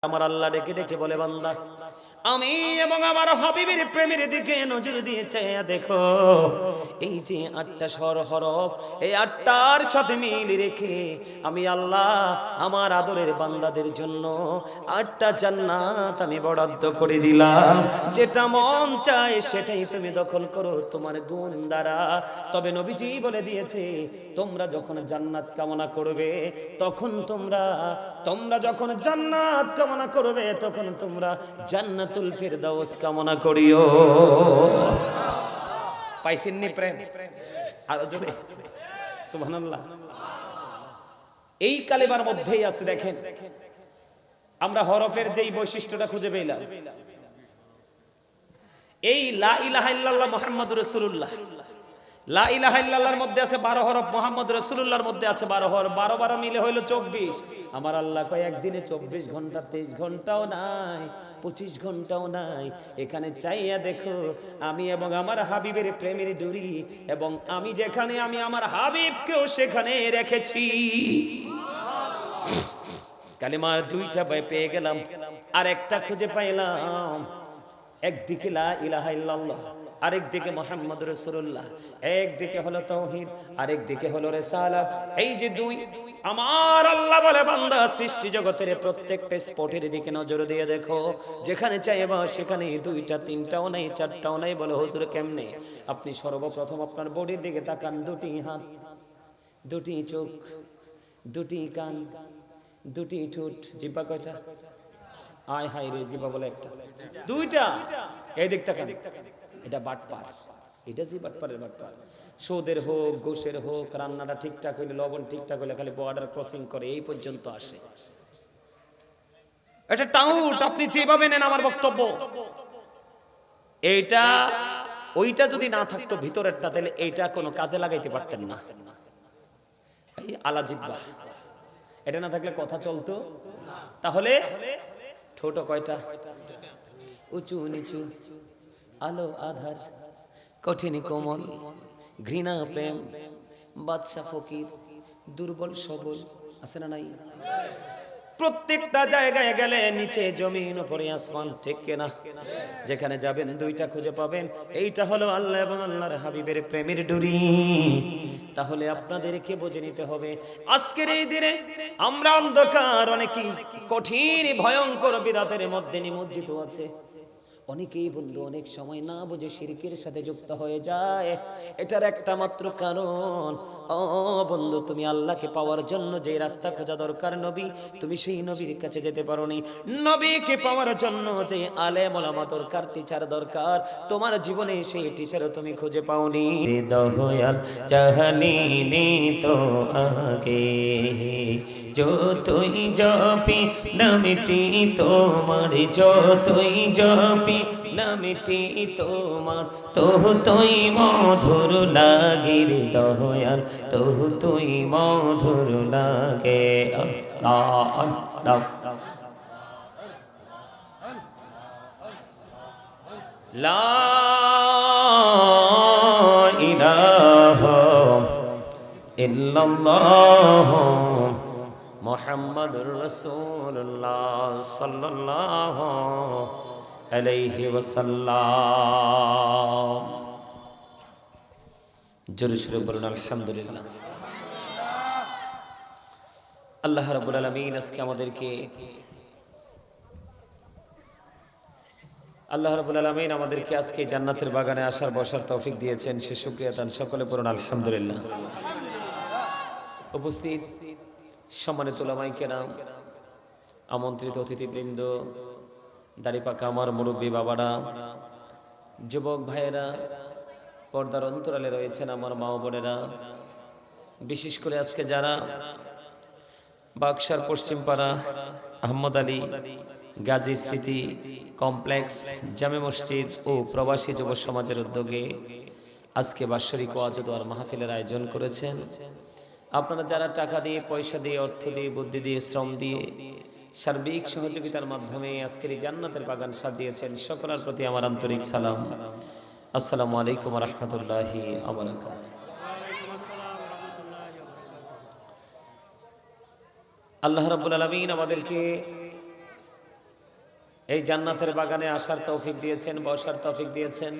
আমার আল্লাহ ডেকে ডেকে বলে, বান্দা আমি এবং আমার হাবিবের প্রেমের দিকে নজর দিয়ে চাইয়া দেখো, এই যে 8টা স্বর হরফ, এই 8টার সাথে মিল রেখে আমি আল্লাহ আমার আদরের বান্দাদের জন্য 8টা জান্নাত আমি বরাদ্দ করে দিলাম। যেটা মন চায় সেটাই তুমি দখল করো তোমার গুণ দ্বারা। তবে নবীজি বলে দিয়েছে, তোমরা যখন জান্নাত কামনা করবে, তখন তোমরা যখন জান্নাত কামনা করবে, তখন তোমরা জান্নাতুল ফিরদাউস কামনা করিও। পাইছেননি প্রেম? আরো জোরে সুবহানাল্লাহ। এই কালেমার মধ্যেই আছে, দেখেন আমরা হরফের যেই বৈশিষ্ট্যটা খুঁজে পেলাম, এই লা ইলাহা ইল্লাল্লাহ মুহাম্মাদুর রাসূলুল্লাহ, লা ইলাহা ইল্লাল্লাহর মধ্যে আছে 12 হরফ, মুহাম্মদুর রাসূলুল্লাহর মধ্যে আছে 12 হরফ, 12 মিলে হইল 24। আমার আল্লাহ কয় একদিনে 24 ঘন্টা, 23 ঘন্টাও নাই, 25 ঘন্টাও নাই। এখানে চাইয়া দেখো, আমি এবং আমার হাবিবের প্রেমের ডুরি, এবং আমি যেখানে, আমি আমার হাবিবকেও সেখানে রেখেছি। কালেমার 2টা পেয়ে গেলাম, আর একটা খুঁজে পাইলাম। একদিকে লা ইলাহা ইল্লাল্লাহ, আরেকদিকে মুহাম্মদুর রাসূলুল্লাহ। একদিকে হলো তাওহীদ, আরেকদিকে হলো রিসালাত। এই যে দুই, আমার আল্লাহ বলে, বান্দা সৃষ্টি জগতের প্রত্যেকটা স্পটের দিকে নজর দিয়ে দেখো, যেখানে চাইবা সেখানে 2টা 3টাও নাই, 4টাও নাই। বলে হুজুর কেমনে? আপনি সর্বপ্রথম আপনার বডির দিকে তাকান, 2টি হাত, 2টি চোখ, 2টি কান, 2টি ঠোঁট, জিহ্বা কয়টা? আয় হায় রে, জিহ্বা বলে একটা, 2টা। এই দিক তাকান, এটা বাটপার, এটা যে বাটপারের বাটপার। সুদের হোক, ঘুষের হোক, রান্নাটা ঠিকঠাক হইলে, লবণ ঠিকঠাক হইলে খালি বর্ডার ক্রসিং করে এই পর্যন্ত আসে। এটা টাউট, আপনি যেভাবে নেন আমার বক্তব্য। এইটা ওইটা যদি না থাকতো ভিতরেরটা, তাহলে এইটা কোনো কাজে লাগাইতে পারতেন না। এই আলা জিহ্বা, এটা না থাকলে কথা চলতো? তাহলে ছোট কয়টা? উঁচু নিচু, আলো আধার, কঠিন কোমল, ঘৃণা প্রেম, বাদশা ফকির, দুর্বল সবল, আছে না নাই? প্রত্যেকটা জায়গায় গেলে নিচে জমিন, উপরে আসমান, ঠিক কিনা? যেখানে যাবেন 2টা খুঁজে পাবেন। এইটা হলো আল্লাহ এবং আল্লাহর হাবিবের প্রেমের ডুরি। তাহলে আপনাদেরকে বুঝে নিতে হবে, আজকের এই দিনে আমরা অন্ধকার, অনেকেই কঠিন ভয়ঙ্কর বিদাতের মধ্যে নিমজ্জিত আছে। অনেকেই বন্ধু অনেক সময় না বুঝে শিরকের সাথে যুক্ত হয়ে যায়। এটার একটা মাত্র কারণ, ও বন্ধু, তুমি আল্লাহকে পাওয়ার জন্য যে রাস্তা খোঁজা দরকার নবী, তুমি সেই নবীর কাছে যেতে পারোনি। নবীকে পাওয়ার জন্য যে আলেম ওলামা দরকার, টিচার দরকার, তোমার জীবনে সেই টিচারও তুমি খুঁজে পাওনি। দয়াল চাহনি তো আগে, যতই জপি নামটি তোমার, যতই জপি নামটি তোমার, তুই মধুর লাগে রে দয়াল, তুই মধুর লাগে। আল্লাহ আল্লাহ, লা ইলাহা ইল্লাল্লাহ মুহাম্মাদুর রাসূলুল্লাহ সাল্লাল্লাহু আলাইহি ওয়াসাল্লাম। জোরে সোরে বলুন আলহামদুলিল্লাহ। আল্লাহ রাব্বুল আলামিন আজকে আমাদেরকে, আল্লাহ রাব্বুল আলামিন আমাদেরকে আজকে জান্নাতের বাগানে আসার বসার তৌফিক দিয়েছেন। সে শুকরিয়া তান সকলে পড়ুন আলহামদুলিল্লাহ। উপস্থিত সম্মানিত উলামায়ে কেরাম, আমন্ত্রিত অতিথিবৃন্দ, দাড়িপাকা আমার মুরব্বী বাবারা, যুবক ভাইয়েরা, পর্দার অন্তরালে রয়েছেন আমার মা বোনেরা, বিশেষ করে আজকে যারা বাক্সার পশ্চিমপাড়া আহমদ আলী গাজী স্মৃতি কমপ্লেক্স জামে মসজিদ ও প্রবাসী যুব সমাজের উদ্যোগে আজকে বাৎসরিক ওয়াজ ও দোয়ার মাহফিলের আয়োজন করেছেন, আপনারা যারা টাকা দিয়ে, পয়সা দিয়ে, অর্থ দিয়ে, বুদ্ধি দিয়ে, শ্রম দিয়ে, সার্বিক সহযোগিতার মাধ্যমে আজকের এই জান্নাতের বাগান সাজিয়েছেন, সকলের প্রতি আমার আন্তরিক সালাম। আসসালামু আলাইকুম ওয়া রাহমাতুল্লাহি ওয়া বারাকাতুহু। আল্লাহ রাব্বুল আলামিন আমাদেরকে এই জান্নাতের বাগানে আসার তৌফিক দিয়েছেন, বসার তৌফিক দিয়েছেন।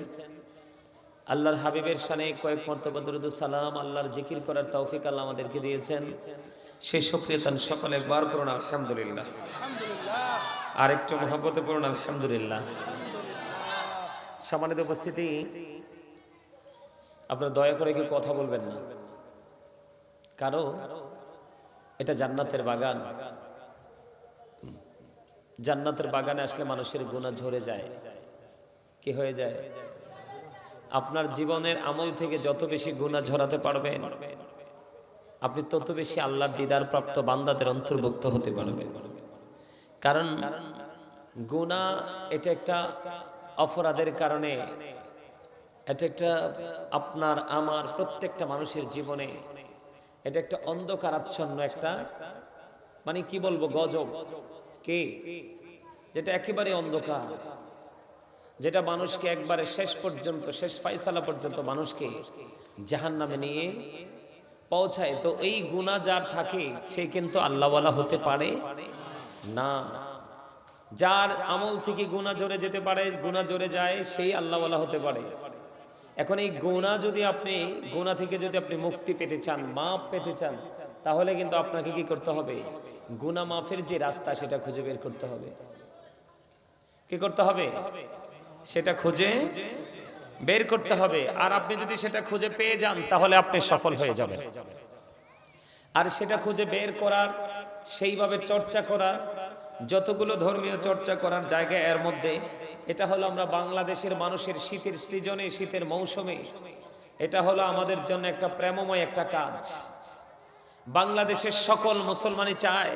আল্লাহর হাবিবের শানে কয়েক মর্তবা দরুদ ও সালাম, আল্লাহর জিকির করার তৌফিক আল্লাহ আমাদেরকে দিয়েছেন। সেই শুকরিয়া সকলে একবার পড়ুন আলহামদুলিল্লাহ। আর একটু মহব্বতে পড়ুন আলহামদুলিল্লাহ। সম্মানিত উপস্থিতি, আপনারা দয়া করে কি কথা বলবেন না, কারণ এটা জান্নাতের বাগান। জান্নাতের বাগানে আসলে মানুষের গুনাহ ঝরে যায়। কি হয়ে যায়? আপনার জীবনের আমল থেকে যত বেশি গুনাহ ঝরাতে পারবেন, আপনি তত বেশি আল্লাহর দিদার প্রাপ্ত বান্দাদের অন্তর্ভুক্ত হতে পারবেন। কারণ গুনাহ এটা একটা অপরাধের কারণে, এটা একটা আপনার আমার প্রত্যেকটা মানুষের জীবনে এটা একটা অন্ধকারাচ্ছন্ন একটা, মানে কি বলবো, গজব, কি যেটা একেবারে অন্ধকার, যেটা মানুষকে একবারে শেষ পর্যন্ত, শেষ ফায়সালা পর্যন্ত মানুষকে জাহান্নামে নিয়ে পৌঁছায়। তো এই গুনাহ যার থাকে সে কিন্তু আল্লাহওয়ালা হতে পারে না। যার আমল থেকে গুনাহ ঝরে যেতে পারে, গুনাহ ঝরে যায়, সেই আল্লাহওয়ালা হতে পারে। এখন এই গুনাহ যদি আপনি, গুনাহ থেকে যদি আপনি মুক্তি পেতে চান, মাফ পেতে চান, তাহলে কিন্তু আপনাকে কি করতে হবে? গুনাহ মাফের যে রাস্তা সেটা খুঁজে বের করতে হবে। কি করতে হবে? সেটা খুঁজে বের করতে হবে। আর আপনি যদি সেটা খুঁজে পেয়ে যান তাহলে আপনি সফল হয়ে যাবেন। আর সেটা খুঁজে বের করার, সেইভাবে চর্চা করার, যতগুলো ধর্মীয় চর্চা করার জায়গা এর মধ্যে, এটা হলো আমরা বাংলাদেশের মানুষের শীতের সৃজনে, শীতের মৌসুমে, এটা হলো আমাদের জন্য একটা প্রেমময় একটা কাজ। বাংলাদেশের সকল মুসলমানই চায়,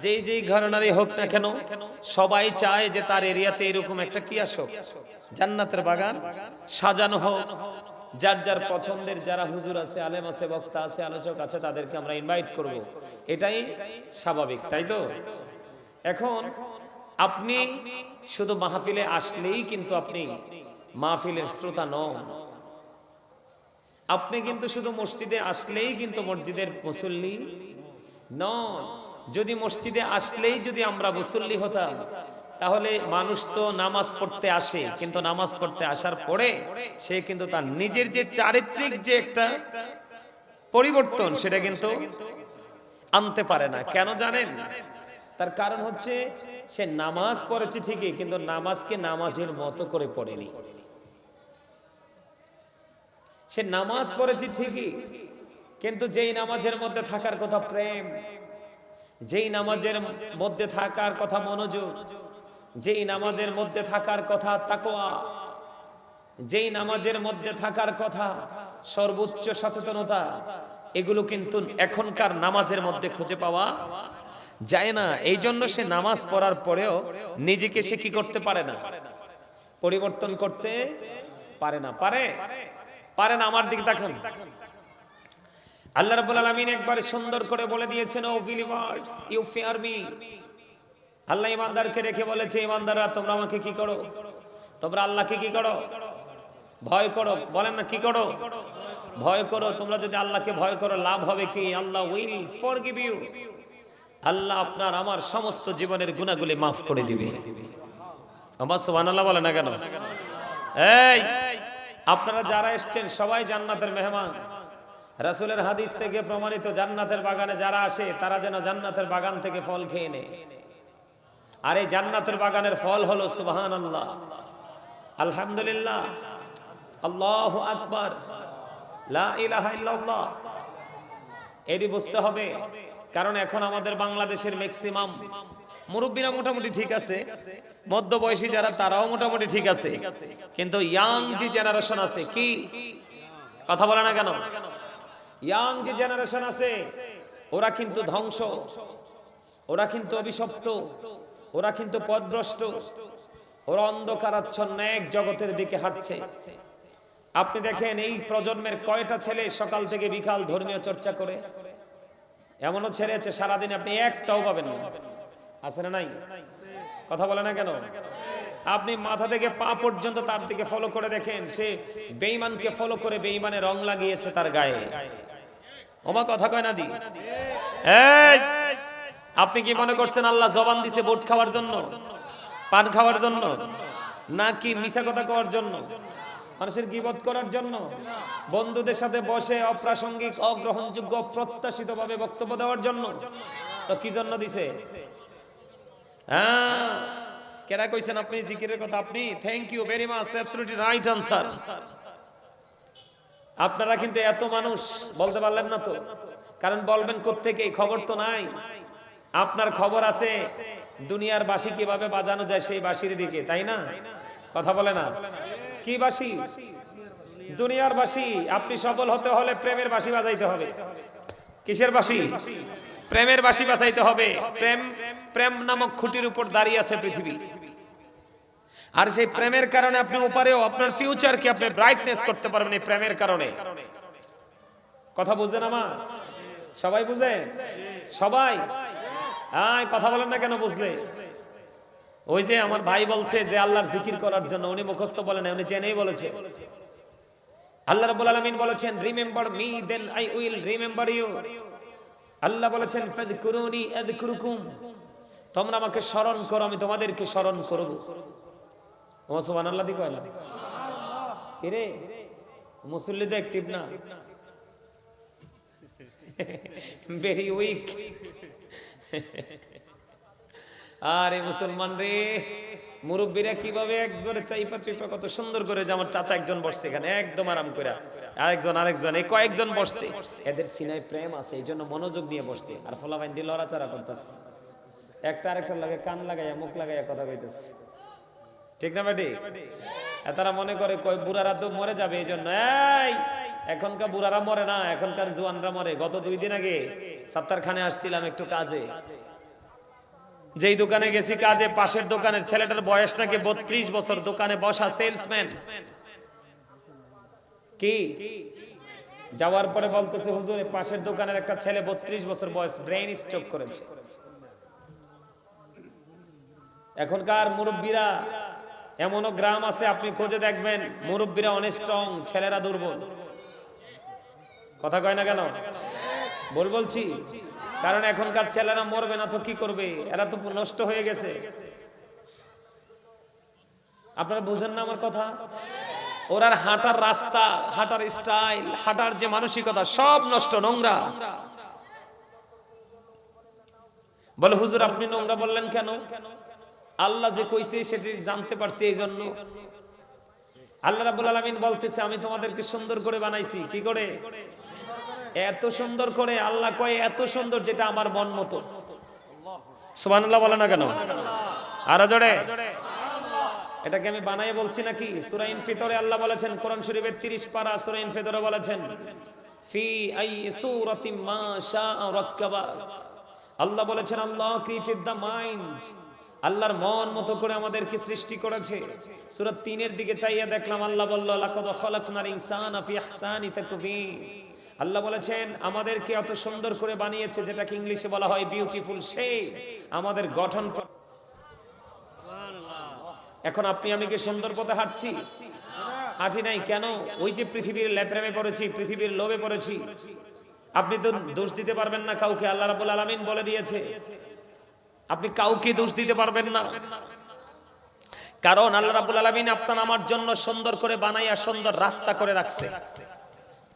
যেই ঘরানারই হোক না কেন, সবাই চায় যে তার এরিয়াতে এরকম একটা কি আসুক, জান্নাতের বাগান সাজানো হোক। যার যার পছন্দের যারা হুজুর আছে, আলেম আছে, বক্তা আছে, আলোচক আছে, তাদেরকে আমরা ইনভাইট করব। এটাই স্বাভাবিক, তাই তো? এখন আপনি শুধু মাহফিলে আসলেই কিন্তু আপনি মাহফিলের শ্রোতা নন। আপনি কিন্তু শুধু মসজিদে আসলেই কিন্তু মসজিদের মুসল্লি নন। যদি মসজিদে আসলেই যদি আমরা মুসল্লি হতাম, তাহলে মানুষ তো নামাজ পড়তে আসে, কিন্তু নামাজ পড়তে আসার পরে সে কিন্তু তার নিজের যে চারিত্রিক যে একটা পরিবর্তন, সেটা কিন্তু আনতে পারে না। কেন জানেন? তার কারণ হচ্ছে সে নামাজ পড়েছে ঠিকই, কিন্তু নামাজকে নামাজের মতো করে পড়েনি। সে নামাজ পড়েছে ঠিকই, কিন্তু যেই নামাজের মধ্যে থাকার কথা প্রেম, যেই নামাজের মধ্যে থাকার কথা মনোযোগ, যেই নামাজের মধ্যে থাকার কথা তাকওয়া, যেই নামাজের মধ্যে থাকার কথা সর্বোচ্চ সচেতনতা, এগুলো কিন্তু এখনকার নামাজের মধ্যে খুঁজে পাওয়া যায় না। এই জন্য সে নামাজ পড়ার পরেও নিজেকে সে কি করতে পারে না? পরিবর্তন করতে পারে না। পারে না। আমার দিকে তাকান। আল্লাহ রাব্বুল আলামিন একবার সুন্দর করে বলে দিয়েছেন, O believers, you fear me. আল্লাহ ইমানদারকে রেখে বলেছে, ইমানদাররা তোমরা আমাকে কি করো? তোমরা আল্লাহকে কি করো? ভয় করো। বলেন না, কি করো? ভয় করো। তোমরা যদি আল্লাহকে ভয় করো, লাভ হবে কি? আল্লাহ উইল ফরগিভ ইউ। আল্লাহ আপনার আমার সমস্ত জীবনের গুনাহগুলি মাফ করে দিবে। আমার সুবহানাল্লাহ বলে না কেন? এই আপনারা যারা এসেছেন সবাই জান্নাতের মেহমান। রাসূলের হাদিস থেকে প্রমাণিত, জান্নাতের বাগানে যারা আসে তারা যেন জান্নাতের বাগান থেকে ফল খেয়ে নেয়। আর এই জান্নাতের বাগানের ফল হলো সুবহানাল্লাহ, আলহামদুলিল্লাহ, আল্লাহু আকবার, লা ইলাহা ইল্লাল্লাহ। এটি বুঝতে হবে, কারণ এখন আমাদের বাংলাদেশের ম্যাক্সিমাম মুরব্বীরা মোটামুটি ঠিক আছে, মধ্যবয়সী যারা তারাও মোটামুটি ঠিক আছে, কিন্তু ইয়াং যে জেনারেশন আছে, কি কথা বলে না কেন? ইয়াং যে জেনারেশন আছে ওরা কিন্তু ধ্বংস, ওরা কিন্তু অভিশপ্ত, ওরা কিন্তু পথভ্রষ্ট, ওরা অন্ধকারাচ্ছন্ন এক জগতের দিকে হাঁটছে। আপনি দেখেন এই প্রজন্মের কয়টা ছেলে সকাল থেকে বিকাল ধর্মীয় চর্চা করে? এমনও ছেলে আছে সারাদিন আপনি একটাও পাবেন না। আছে না নাই? কথা বলে না কেন? আপনি মাথা থেকে পা পর্যন্ত তার দিকে ফলো করে দেখেন, সে বেঈমানকে ফলো করে বেঈমানের রং লাগিয়েছে তার গায়ে। ওমা কথা কয় না দি? এই আপনি কি মনে করছেন আল্লাহ জবান দিছে ভোট খাওয়ার জন্য? পান খাওয়ার জন্য নাকি মিছা কথা কওয়ার জন্য, মানুষের গীবত করার জন্য, বন্ধুদের সাথে বসে অপ্রাসঙ্গিক অগ্রহণযোগ্য অপ্রত্যাশিত ভাবে বক্তব্য দেওয়ার জন্য? তো কি জন্য দিছে? হ্যাঁ, কেরা কইছেন আপনি জিকিরের কথা? আপনি thank you very much, absolutely right answer. আপনারা কিন্তু এত মানুষ বলতে পারলেন না তো, কারণ বলবেন কোত্থেকে? খবর তো নাই। আপনার খবর আছে দুনিয়ার বাঁশি কিভাবে বাজানো যায় সেই বাঁশির দিকে, তাই না? কথা বলে না? কি বাঁশি? দুনিয়ার বাঁশি। আপনি সফল হতে হলে প্রেমের বাঁশি বাজাইতে হবে। কিসের বাঁশি? প্রেমের বাঁশি বাজাইতে হবে। প্রেম, প্রেম নামক খুঁটির উপর দাঁড়িয়ে আছে পৃথিবী। আর সেই প্রেমের কারণে আপনি উপরেও আপনার ফিউচারকে আপনি ব্রাইটনেস করতে পারবেন এই প্রেমের কারণে। কথা বুঝেন আমার? সবাই বুঝে? সবাই কথা বলেন না কেন? বুঝলে? ওই যে আমার ভাই বলছে যে আল্লাহর জিকির করার জন্য, উনি মুখস্থ বলেন না, উনি জেনেই বলেছে। আল্লাহ রাব্বুল আলামিন বলেছেন remember me then I will remember you. আল্লাহ বলেছেন ফাযকুরুনি আযকুরুকুম, তোমরা আমাকে স্মরণ করো আমি তোমাদেরকে স্মরণ করব। ও সুবহানাল্লাহ দি কয় না? কি রে মুসল্লি তো অ্যাক্টিভ না, ভেরি উইক। আরে মুসলমান রে, মুরব্বীরা কিভাবে একবারে চাইপা চুইপা কত সুন্দর করে, যে আমার চাচা একজন বসছে এখানে একদম আরাম করে, আরেকজন এই কয়েকজন বসছে, এদের সিনায় প্রেম আছে এই জন্য মনোযোগ নিয়ে বসছে। আর ফলা বাইন্ডি লড়াচড়া করতেছে, একটা আরেকটার লাগে কান লাগাইয়া মুখ লাগাইয়া কথা কইতেছে, ঠিক না বেটি? তারা মনে করে কই বুড়ারা তো মরে যাবে এই জন্য। এই এখনকার বুড়ারা মরে না, এখনকার জোয়ানরা মরে। গত 2 দিন আগে সাত্তারখানে আসছিলাম একটু কাজে, যেই দোকানে গেছি কাজে, পাশের দোকানের ছেলেটার বয়স নাকি 32 বছর, দোকানে বসা সেলসম্যান। কি যাওয়ার পরে বলতেছে হুজুর পাশের দোকানের একটা ছেলে 32 বছর বয়স, ব্রেইন স্ট্রোক করেছে। এখনকার মুরব্বীরা, এমনও গ্রাম আছে আপনি খোঁজে দেখবেন মুরব্বীরা অনেক স্ট্রং, ছেলেরা দুর্বল। কথা কয় না কেন? বলছি কারণ এখনকার ছেলেরা মরবে না তো কি করবে, এরা তো নষ্ট হয়ে গেছে। আপনারা বুঝেন না আমার কথা? ওরার হাঁটার রাস্তা, হাঁটার স্টাইল, হাঁটার যে মানসিকতা সব নষ্ট, নোংরা। বলে হুজুর আপনি নোংরা বললেন কেন? আল্লাহ যে কইছে সেটি জানতে পারছি এই জন্য। আল্লাহ রাব্বুল আলামিন বলতেছে আমি তোমাদেরকে সুন্দর করে বানাইছি। কি করে? এত সুন্দর করে। আল্লাহ কয় এত সুন্দর যেটা আমার মন মতো। সুবহানাল্লাহ বলে না কেন? আরো জোরে। এটাকে আমি বানাই বলছি নাকি? সূরা ইনফিতরে আল্লাহ বলেছেন, কোরআন শরীফের 30 পারা সূরা ইনফিতরে বলেছেন ফি আই সূরাতিম মা শাআ রাক্কাবা। আল্লাহ বলেছেন আল্লাহ ক্রিয়েটেড দ্য মাইন্ড, আল্লাহর মন মতো করে আমাদেরকে সৃষ্টি করেছে। সূরা 3 এর দিকে চাইয়া দেখলাম আল্লাহ বলল লাকাদ খালাকনাল ইনসানা ফি আহসানি তাকবীর। আল্লাহ বলেছেন আমাদেরকে এত সুন্দর করে বানিয়েছে, যেটাকে ইংলিশে বলা হয় বিউটিফুল শেপ, আমাদের গঠন। এখন আপনি আমি কি সুন্দর পথে হাঁটছি? হাঁটি নাই কেন? ওই যে পৃথিবীর ল্যাপ্রেমে পড়েছি, পৃথিবীর লোভে পড়েছি। আপনি তো দোষ দিতে পারবেন না কাউকে, আল্লাহ রাব্বুল আলামিন বলে দিয়েছে আপনি কাউকে দোষ দিতে পারবেন না, কারণ আল্লাহ রাব্বুল আলামিন আপনার আমার জন্য সুন্দর করে বানাইয়া সুন্দর রাস্তা করে রাখছে।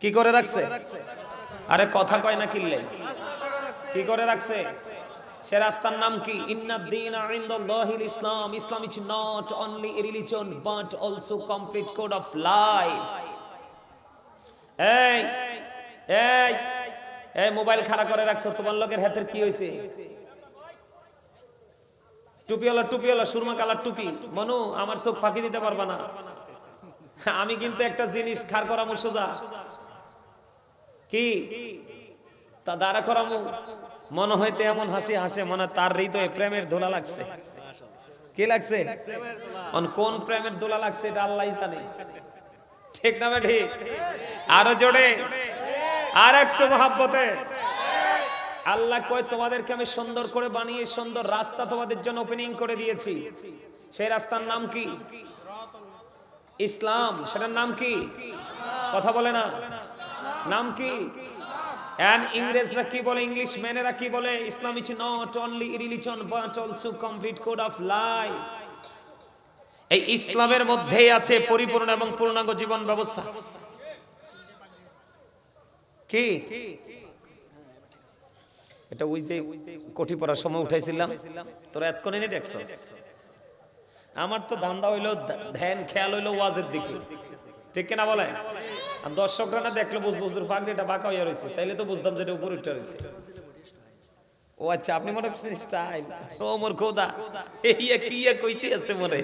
কি করে রাখছে? আরে কথা কয় না কিল্লে? কি করে রাখছে? সে রাস্তার নাম কি? ইন্নাদ দীনা ইনদাল্লাহিল ইসলাম। Islam is not only a religion but also complete code of life. এই এই এই মোবাইল খাড়া করে রাখছো, তোমার লোকের হাতের কি হইছে? টুপিওয়ালা সুরমা কালার টুপি। মনু আমার চোখ ফাঁকি দিতে পারবা না, আমি কিন্তু একটা জিনিস খাড় করা সোজা। কি তা দাঁড়া করামু? মনে হইতে এমন হাসি হাসে মনে তার হৃদয়ে প্রেমের দোলা লাগছে। কি লাগছে? কোন প্রেমের দোলা লাগছে এটা আল্লাহই জানে, ঠিক না বেঠি? আরো জোরে, আর একটু মহব্বতে। আল্লাহ কয় তোমাদেরকে আমি সুন্দর করে বানিয়ে সুন্দর রাস্তা তোমাদের জন্য ওপেনিং করে দিয়েছি। সেই রাস্তার নাম কি? ইসলাম। সেটার নাম কি? কথা বলে না, নাম কি? And ইংরেজরা কি বলে, ইংলিশ ম্যানেরা কি বলে? Islam is not only religion but also complete code of life. এই ইসলামের মধ্যেই আছে পরিপূর্ণ এবং পূর্ণাঙ্গ জীবন ব্যবস্থা। কি এটা ওই যে কোঠি পড়ার সময় উঠাইছিলাম, তোরা এতক্ষণে নি দেখছস? আমার তো ধান্দা হইলো, ধ্যান খেয়াল হইলো ওয়াজের দিকে, ঠিক কিনা বলে? আর দর্শকরা না দেখলে বুঝবো হুজুর পাগড়িটা বাঁকা হইয়া রয়েছে, তাইলে তো বুঝতাম যেটা উপর উঠে রয়েছে। ও আচ্ছা, আপনি মনে করছেন স্টাইল? ও মোর খোদা, এইয়া কি কইতে আছে মনে।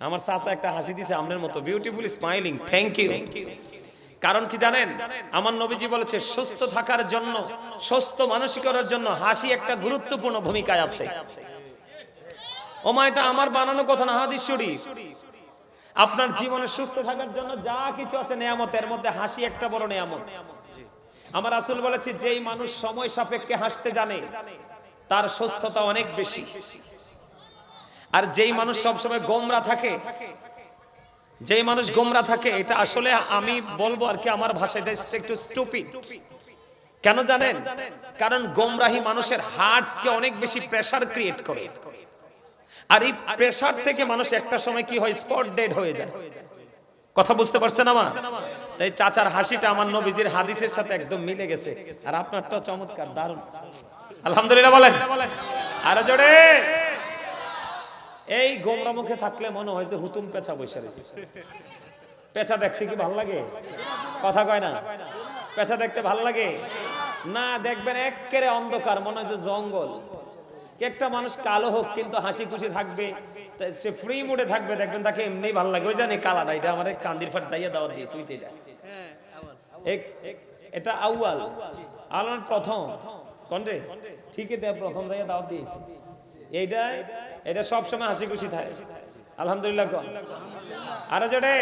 আমার চাচা একটা হাসি দিছে আমনের মতো, বিউটিফুল স্মাইলিং, থ্যাংক ইউ। কারণ কি জানেন, আমার নবীজি বলেছে সুস্থ থাকার জন্য, সুস্থ মানসিকতার জন্য হাসি একটা গুরুত্বপূর্ণ ভূমিকায় আছে। ওমা এটা আমার বানানো কথা না, হাদিস শরীফ। আপনার জীবনে সুস্থ থাকার জন্য যা কিছু আছে নেয়ামতের মধ্যে হাসি একটা বড় নেয়ামত। আমার রাসূল বলেছে, যেই মানুষ সময় সাপেক্ষে হাসতে জানে তার সুস্থতা অনেক বেশি। আর যেই মানুষ সবসময় গোমরা থাকে, যেই মানুষ গোমরা থাকে, এটা আসলে আমি বলবো আর কি, আমার ভাষাটা একটু স্টুপিড। কেন জানেন? কারণ গোমরাহি মানুষের হার্টকে অনেক বেশি প্রেসার ক্রিয়েট করে, আর এই প্রেসার থেকে মানুষ একটা সময় কি হয়, স্পট ডেড হয়ে যায়। কথা বুঝতে পারছেন আমার? তাই চাচার হাসিটা আমার নবীজির হাদিসের সাথে একদম মিলে গেছে, আর আপনারটা চমৎকার, দারুণ, আলহামদুলিল্লাহ বলেন। আর জোরে। এই গোমরা মুখে থাকলে মনে হয় যে হুতুম পেঁচা বসে রয়েছে। পেঁচা দেখতে কি ভালো লাগে? কথা কয় না? পেঁচা দেখতে ভালো লাগে না? দেখবেন একেবারে অন্ধকার, মনে হয় যে জঙ্গল। একটা মানুষ কালো হোক কিন্তু হাসি খুশি থাকবে, সে ফ্রি মুডে থাকবে, দেখবেন তাকে এমনি ভালো লাগে। ওই জানি কালাটা, এটা আমার কান্দির ফাট যাইয়া দাওয়াত দিয়েছে, এটা আউয়াল আলার প্রথম কোনরে, ঠিকই দেয়, প্রথম যাইয়া দাওয়াত দিয়েছে। এটা সব সময় হাসি খুশি থাকে, আলহামদুলিল্লাহ। আর জোরে।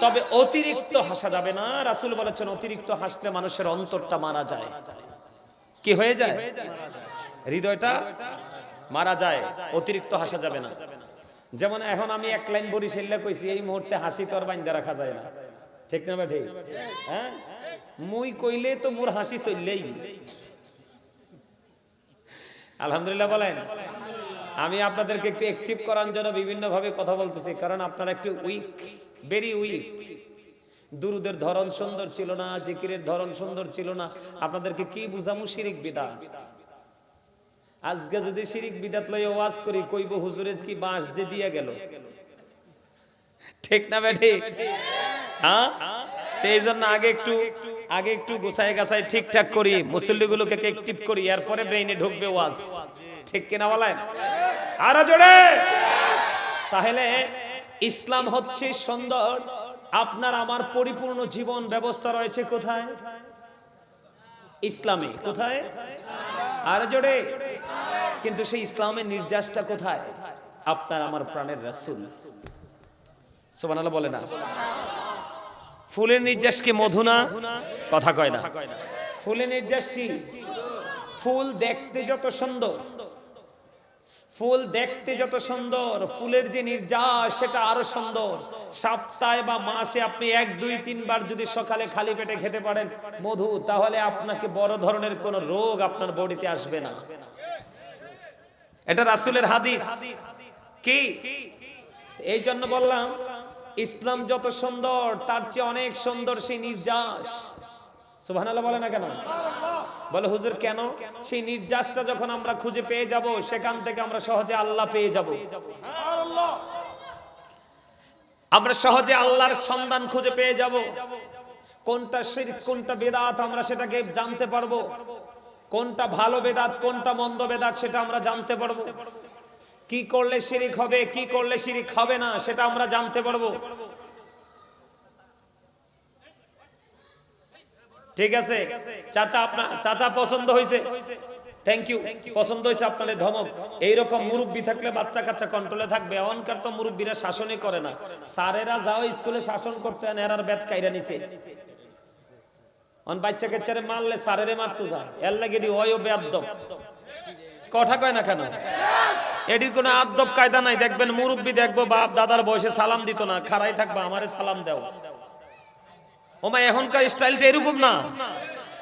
তবে অতিরিক্ত হাসা যাবে না। রাসূল বলেছেন, অতিরিক্ত হাসলে মানুষের অন্তরটা মারা যায়। কি হয়ে যায়? হৃদয়টা মারা যায়। অতিরিক্ত হাসা যাবে না। যেমন এখন আমি এক লাইন বরিশাল্লা কইছি, এই মুহূর্তে হাসি তোর বাইন্দা রাখা যায় না, ঠিক না ভাই? হ্যাঁ, মুই কইলে তো মোর হাসি চললেই। আলহামদুলিল্লাহ বলেন। আমি আপনাদেরকে একটু অ্যাক্টিভ করার জন্য বিভিন্ন ভাবে কথা বলতেছি, কারণ আপনারা একটু উইক, ভেরি উইক। দুরুদের ধরন সুন্দর ছিল না, জিকিরের ধরন সুন্দর ছিল না। আপনাদেরকে কি বুঝামু? শিরিক বিদআত। আজকে যদি শিরিক বিদআত লইয়া ওয়াজ করি, কইব হুজুরে কি বাঁশ যে দিয়া গেল, ঠিক না বেঠি? হ্যাঁ, এই জন্য আগে একটু গোছায় গাছায় ঠিকঠাক করি, মুসল্লিগুলোকে অ্যাক্টিভ করি, এরপরে ব্রেইনে ঢুকবে ওয়াজ, ঠিক কিনা বলেন? আরো জোরে। তাহলে ইসলাম হচ্ছে সুন্দর। আপনার আমার পরিপূর্ণ জীবন ব্যবস্থা রয়েছে কোথায়? ইসলামে। কোথায়? আরো জোরে। কিন্তু সেই ইসলামের নির্যাসটা কোথায়? আপনার আমার প্রাণের রাসূল। সুবহানাল্লাহ বলে না? ফুলের নির্যাস কি মধু না? কথা কয় না। ফুলের নির্যাস কি? ফুল দেখতে যত সুন্দর, ফুল দেখতে যত সুন্দর, ফুলের যে নির্যাস সেটা আরো সুন্দর। সপ্তাহে বা মাসে আপনি 1, 2, 3 বার যদি সকালে খালি পেটে খেতে পারেন মধু, তাহলে আপনাকে বড় ধরনের কোন রোগ আপনার বডিতে আসবে না। এটা রাসূলের হাদিস। কি? এই জন্য বললাম, ইসলাম যত সুন্দর তার চেয়ে অনেক সুন্দর সেই নির্যাস। সুবহানাল্লাহ বলে না কেন? বলে হুজুর কেন? সেই নির্যাসটা যখন আমরা খুঁজে পেয়ে যাব, সেখান থেকে আমরা সহজে আল্লাহ পেয়ে যাব। আমরা সহজে আল্লাহর সন্ধান খুঁজে পেয়ে যাব। কোনটা শিরক, কোনটা বিদআত, আমরা সেটাকে জানতে পারবো। কোনটা ভালো বেদাত, কোনটা মন্দ বেদাত, সেটা আমরা জানতে পারবো। কি করলে শিরিক হবে, কি করলে শিরিক হবে না, সেটা আমরা জানতে পারবো। ঠিক আছে চাচা, আপনার চাচা পছন্দ হয়েছে, থ্যাংক ইউ। পছন্দ হয়েছে আপনাদের ধমক। এইরকম মুরব্বী থাকলে বাচ্চা কাচ্চা কন্ট্রোলে থাকবে। এমনকার তো মুরব্বীরা শাসনই করে না। স্যারেরা যাও স্কুলে শাসন করতে, এরার বেত কাইরা নিছে। বাচ্চা কাচ্চারে মারলে স্যারেরে মারতো যায়, এর লাগে ওয়ও বেয়াদব। কথা কয় না কেন? এটির কোনো আদব কায়দা নাই। দেখবেন মুরব্বী, দেখবো বাপ দাদার বয়সে সালাম দিত না, খাড়াই থাকবা, আমারে সালাম দাও। ওমা এখনকার স্টাইলটা এরকম না।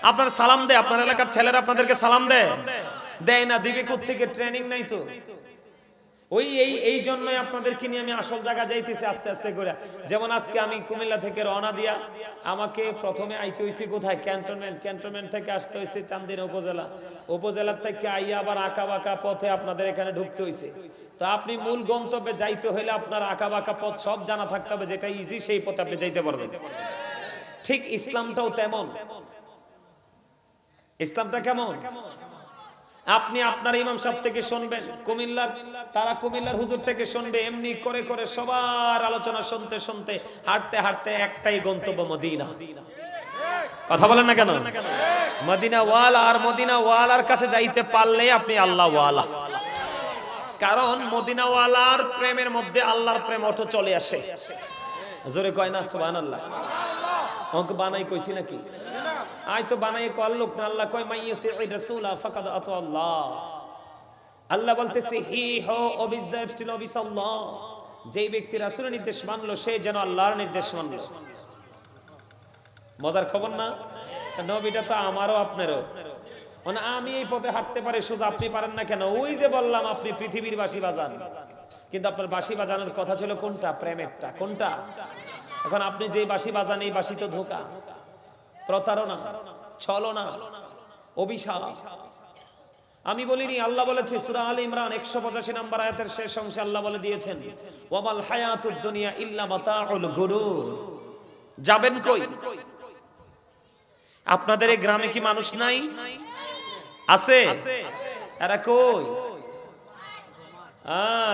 আপনার সালাম দেয়, আপনার এলাকার ছেলেরা আপনাদেরকে সালাম দেয় না? দিবে কোত্থেকে? ট্রেনিং নাই তো। ওই এই জন্যই আপনাদেরকে নিয়ে আমি আসল জায়গা যাইতেছি আস্তে আস্তে করে। যেমন আজকে আমি কুমিল্লা থেকে রওনা দিয়া আমাকে প্রথমে আইতে হয়েছে কোথায়, ক্যান্টনমেন্ট থেকে আসতে হয়েছে চান্দিনা উপজেলার থেকে আইয়া আবার আঁকা বাঁকা পথে আপনাদের এখানে ঢুকতে হয়েছে। তো আপনি মূল গন্তব্যে যাইতে হইলে আপনার আঁকা বাঁকা পথ সব জানা থাকতে হবে, যেটা ইজি সেই পথে আপনি যাইতে পারবেন। ঠিক ইসলামটাও তেমন। ইসলামটা কেমন? আপনি আপনার ইমাম সাহেব থেকে শুনবেন, কুমিল্লার হুজুর থেকে শুনবে, এমনি করে করে সবার আলোচনা শুনতে শুনতে হাঁটতে হাঁটতে একটাই গন্তব্য মদিনা। কথা বলেন না কেন? মদিনা ওয়ালা আর মদিনা ওয়ালার কাছে যাইতে পারলে আপনি আল্লাহ ওয়ালা। কারণ মদিনা ওয়ালার প্রেমের মধ্যে আল্লাহর প্রেম অটো চলে আসে। জোরে কয় না সুবহানাল্লাহ? অঙ্ক বানাই কইছি নাকি? আয় তো বানাই কল লোক না। আল্লাহ কয় মাইয়ুতি রাসূলা ফাকাদ আতা আল্লাহ। আল্লাহ বলতেছে হি হো অবিস আল্লাহ, যেই ব্যক্তি রাসূলের নির্দেশ মানলো সে যেন আল্লাহর নির্দেশ মানলো। মজার খবর না? নবীটা তো আমারও আপনারও। মানে আমি এই পথে হাঁটতে পারি সোজা, আপনি পারেন না কেন? ওই যে বললাম আপনি পৃথিবীর বাঁশি বাজান, কিন্তু আপনার বাঁশি বাজানোর কথা ছিল কোনটা? প্রেমেরটা। কোনটা? এখন আপনি যে বাঁশি বাজান এই বাঁশি তো ধোঁকা, প্রতারণা, ছলনা, অভিশাপ। আমি বলিনি, আল্লাহ বলেছে সূরা আলে ইমরান 185 নম্বর আয়াতের শেষ অংশে আল্লাহ বলে দিয়েছেন ওয়ামাল হায়াতুদ দুনিয়া ইল্লা মাতাউল গুরুর। যাবেন কই? আপনাদের এই গ্রামে কি মানুষ নাই? আছে? এরা কই?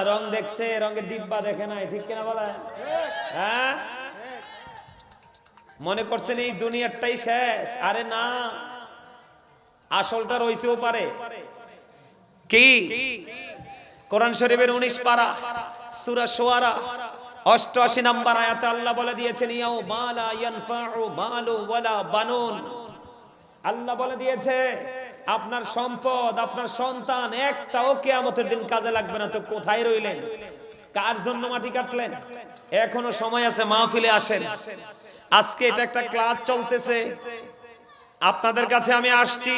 রং দেখছে, রঙের ডিব্বা দেখে নাই, ঠিক কিনা বলে? হ্যাঁ, মনে করছেন এই দুনিয়াটাই শেষ? আরে না, আসলটা রইছেও পারে। কি? কোরআন শরীফের 19 পারা সূরা শুআরা 88 নম্বর আয়াতে আল্লাহ বলে দিয়েছেন ইয়াউমা লা ইয়ানফাউ মালু ওয়ালা বানুন। আল্লাহ বলে দিয়েছে আপনার সম্পদ, আপনার সন্তান একটাও কিয়ামতের দিন কাজে লাগবে না। তো কোথায় রইলেন? কার জন্য মাটি কাটলেন? এখনো সময় আছে, মাহফিলে আসেন। আজকে এটা একটা ক্লাস চলতেছে, আপনাদের কাছে আমি আসছি,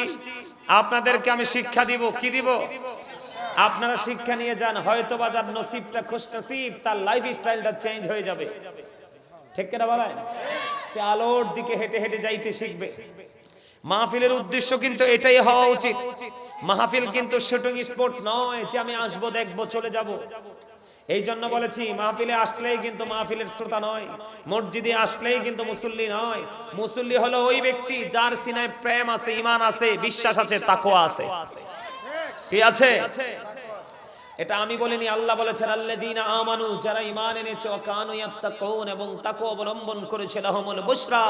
আপনাদেরকে আমি শিক্ষা দিব। কি দিব? আপনারা শিক্ষা নিয়ে যান, হয়তো বা যার নসিবটা খুশনসিব তার লাইফ স্টাইলটা চেঞ্জ হয়ে যাবে। ঠিক কিনা বলেন? সে আলোর দিকে হেঁটে হেঁটে যাইতে শিখবে। মাহফিলের উদ্দেশ্য কিন্তু এটাই হওয়া উচিত। মাহফিল কিন্তু শুটিং স্পট নয় যে আমি আসবো দেখবো চলে যাব। এই জন্য বলেছি মাহফিলে আসলেই কিন্তু মাহফিলের শ্রোতা নয়, মসজিদে আসলেই কিন্তু মুসল্লি নয়। মুসল্লি হলো ওই ব্যক্তি যার সিনায় প্রেম আছে, ঈমান আছে, বিশ্বাস আছে, তাকওয়া আছে। কি আছে? এটা আমি বলিনি, আল্লাহ বলেছেন আল্লাযীনা আমানু, যারা ঈমান এনেছে, ওয়া কানু ইয়াত্তাকুন, এবং তাকওয়া অবলম্বন করেছে, লাহুমুল বুশরা,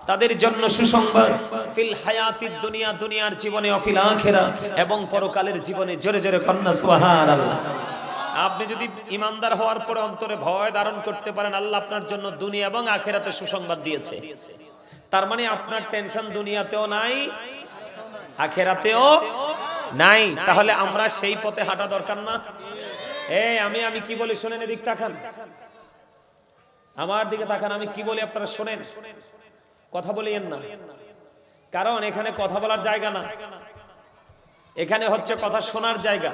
তাদের জন্য সুসংবাদ, ফিল হায়াতিদ দুনিয়া, দুনিয়ার জীবনে, ওয়া ফিল আখিরা, এবং পরকালের জীবনে। জোরে জোরে কন্না সুবহানাল্লাহ। আপনি যদি ইমানদার হওয়ার পরে অন্তরে ভয় ধারণ করতে পারেন, আল্লাহ আপনার জন্য দুনিয়া এবং আখিরাতে সুসংবাদ দিয়েছে। তার মানে আপনার টেনশন দুনিয়াতেও নাই, আখিরাতেও নাই। তাহলে আমরা সেই পথে হাঁটা দরকার না? আমি কি বলি শোনেন, এদিক তাকান, আমার দিকে তাকান, আমি কি বলি আপনারা শোনেন, কথা বলিয়েন না। কারণ এখানে কথা বলার জায়গা না, এখানে হচ্ছে কথা শোনার জায়গা।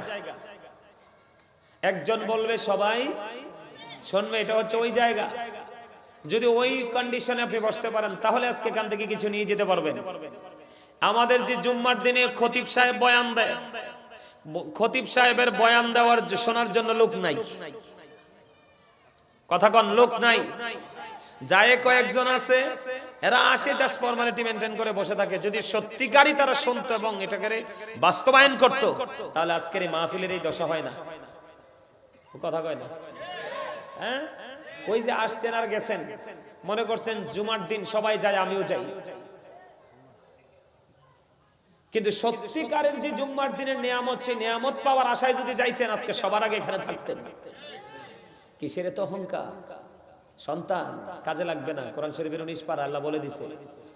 একজন বলবে সবাই শুনবে, এটা হচ্ছে ওই জায়গা। যদি ওই কন্ডিশনে আপনি বসতে পারেন তাহলে আজকে এখান থেকে কিছু নিয়ে যেতে পারবেন। আমাদের যে জুম্মার দিনে খতিব সাহেব বয়ান দেয়, খতিব সাহেবের বয়ান দেওয়ার শোনার জন্য লোক নাই। কথা কন, লোক নাই। যায় কয়েকজন আছে, এরা আসে জাস্ট ফর্মালিটি মেনটেন করে বসে থাকে। যদি সত্যিকারই তারা শুনতো এবং এটাকে বাস্তবায়ন করত, তাহলে আজকের এই মাহফিলের এই দশা হয় না। কথা কয় না? হ্যাঁ, ওই যে আসছেন আর গেছেন, মনে করছেন জুমার দিন সবাই যায়, আমিও যাই। কিন্তু সত্যিকারের যে জুম্মার দিনের নিয়ামত, সেই নিয়ামত পাওয়ার আশায় যদি যাইতেন, আজকে সবার আগে এখানে থাকতেন। কিসের তো অহংকার? সন্তান কাজে লাগবে না, কোরআন শরীফের 19 পারা আল্লাহ বলে দিয়েছে।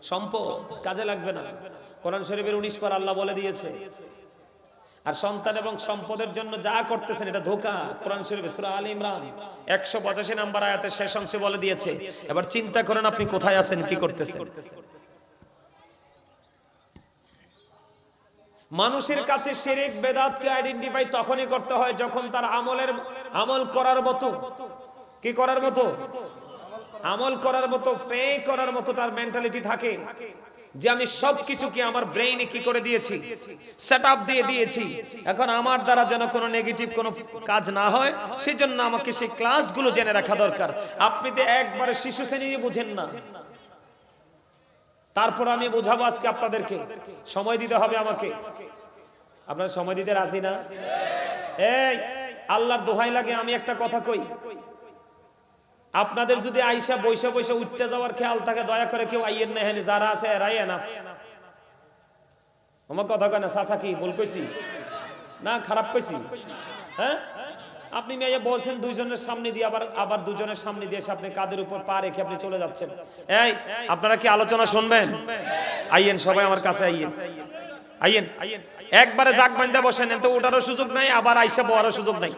সম্পদ কাজে লাগবে না, কোরআন শরীফের 19 পারা আল্লাহ বলে দিয়েছে। আর সন্তান এবং সম্পদের জন্য যা করতেছেন এটা ধোঁকা। কোরআন শরীফে সূরা আলে ইমরান 185 নম্বর আয়াতের শেষ অংশে বলে দিয়েছে। এবার চিন্তা করেন আপনি কোথায় আছেন, কি করতেছেন। মানুষের কাছে শিরক বেদাতকে আইডেন্টিফাই তখনই করতে হয় যখন তার আমল করার মতো, কি করার মতো, আমল করার মতো, প্রে করার মতো তার মেন্টালিটি থাকে যে আমি সবকিছুকে আমার ব্রেইনে কি করে দিয়েছি, সেটআপ দিয়ে দিয়েছি। এখন আমার দ্বারা যেন কোনো নেগেটিভ কোনো কাজ না হয়, সেজন্য আমাকে সেই ক্লাসগুলো জেনে রাখা দরকার। আপনি তো একবারে শিশু শ্রেণী বুঝেন না, তারপর আমি বোঝাবো আজকে আপনাদেরকে। সময় দিতে হবে আমাকে। আপনারা সময় দিতে রাজি না? এই আল্লাহর দোহাই লাগে আমি একটা কথা কই, আপনাদের যদি আইসা বৈশা বৈশা উঠতে যাওয়ার খেয়াল থাকে, দয়া করে কেউ আইয়েন না, হ্যাঁ যারা আছে এরাই এনাফ। আমার কথা কয় না চাচা, কি ভুল কইছি না খারাপ কইছি? হ্যাঁ, আপনি মেয়ে বলছেন দুইজনের সামনে দিয়ে, আবার দুজনের সামনে দিয়ে এসে আপনি কাদের উপর পা রেখে আপনি চলে যাচ্ছেন। এই আপনারা কি আলোচনা শুনবেন? আইয়েন সবাই আমার কাছে, আইয়েন আইয়েন, একবারে জাগ বান্ধা বসেন, তো ওঠারও সুযোগ নাই, আবার আইসা বওয়ারও সুযোগ নাই।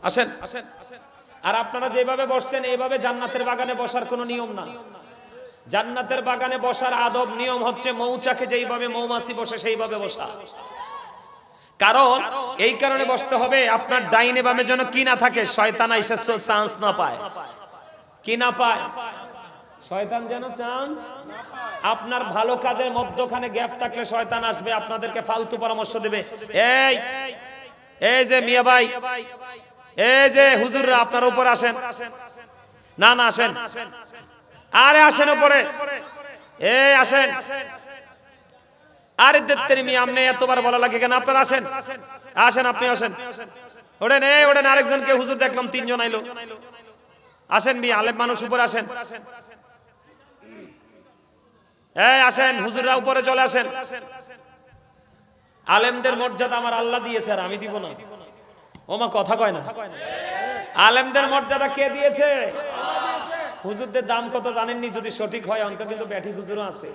আসেন আসেন। আর আপনারা যেভাবে বসছেন এইভাবে জান্নাতের বাগানে বসার কোনো নিয়ম না। জান্নাতের বাগানে বসার আদব নিয়ম হচ্ছে মৌচাকে যেইভাবে মৌমাছি বসে সেইভাবে বসা। কারণ এই কারণে বসতে হবে আপনার ডাইনে বামে যেন কি না থাকে, শয়তান আইসা চান্স না পায়। কি না পায়? শয়তান যেন চান্স। আপনার ভালো কাজের মধ্যখানে গ্যাপ থাকলে শয়তান আসবে, আপনাদেরকে ফালতু পরামর্শ দেবে। এই এই যে মিয়া ভাই, এই যে হুজুররা আপনার উপর আসেন না, না আসেন, আরে আসেন উপরে, এই আসেন। আরে দেত্তেরি মিয়া, আপনি এতবার বলা লাগে কেন? আপনারা আসেন, আসেন, আপনি আসেন, ওঠেন, এই ওঠেন। আরেকজনকে হুজুর দেখলাম, তিনজন আইলো। আসেন মিয়া, আলেম মানুষ উপরে আসেন, এই আসেন, হুজুররা উপরে চলে আসেন। আলেমদের মর্যাদা আমার আল্লাহ দিয়েছে, আর আমি দিব না। ওমা কথা কয় না। আলেমদের মর্যাদা কে দিয়েছে? হুজুরদের দাম কত জানেননি? যদি সঠিক হয় অঙ্ক কিন্তু ব্যাঠিক হুজুরও আছে।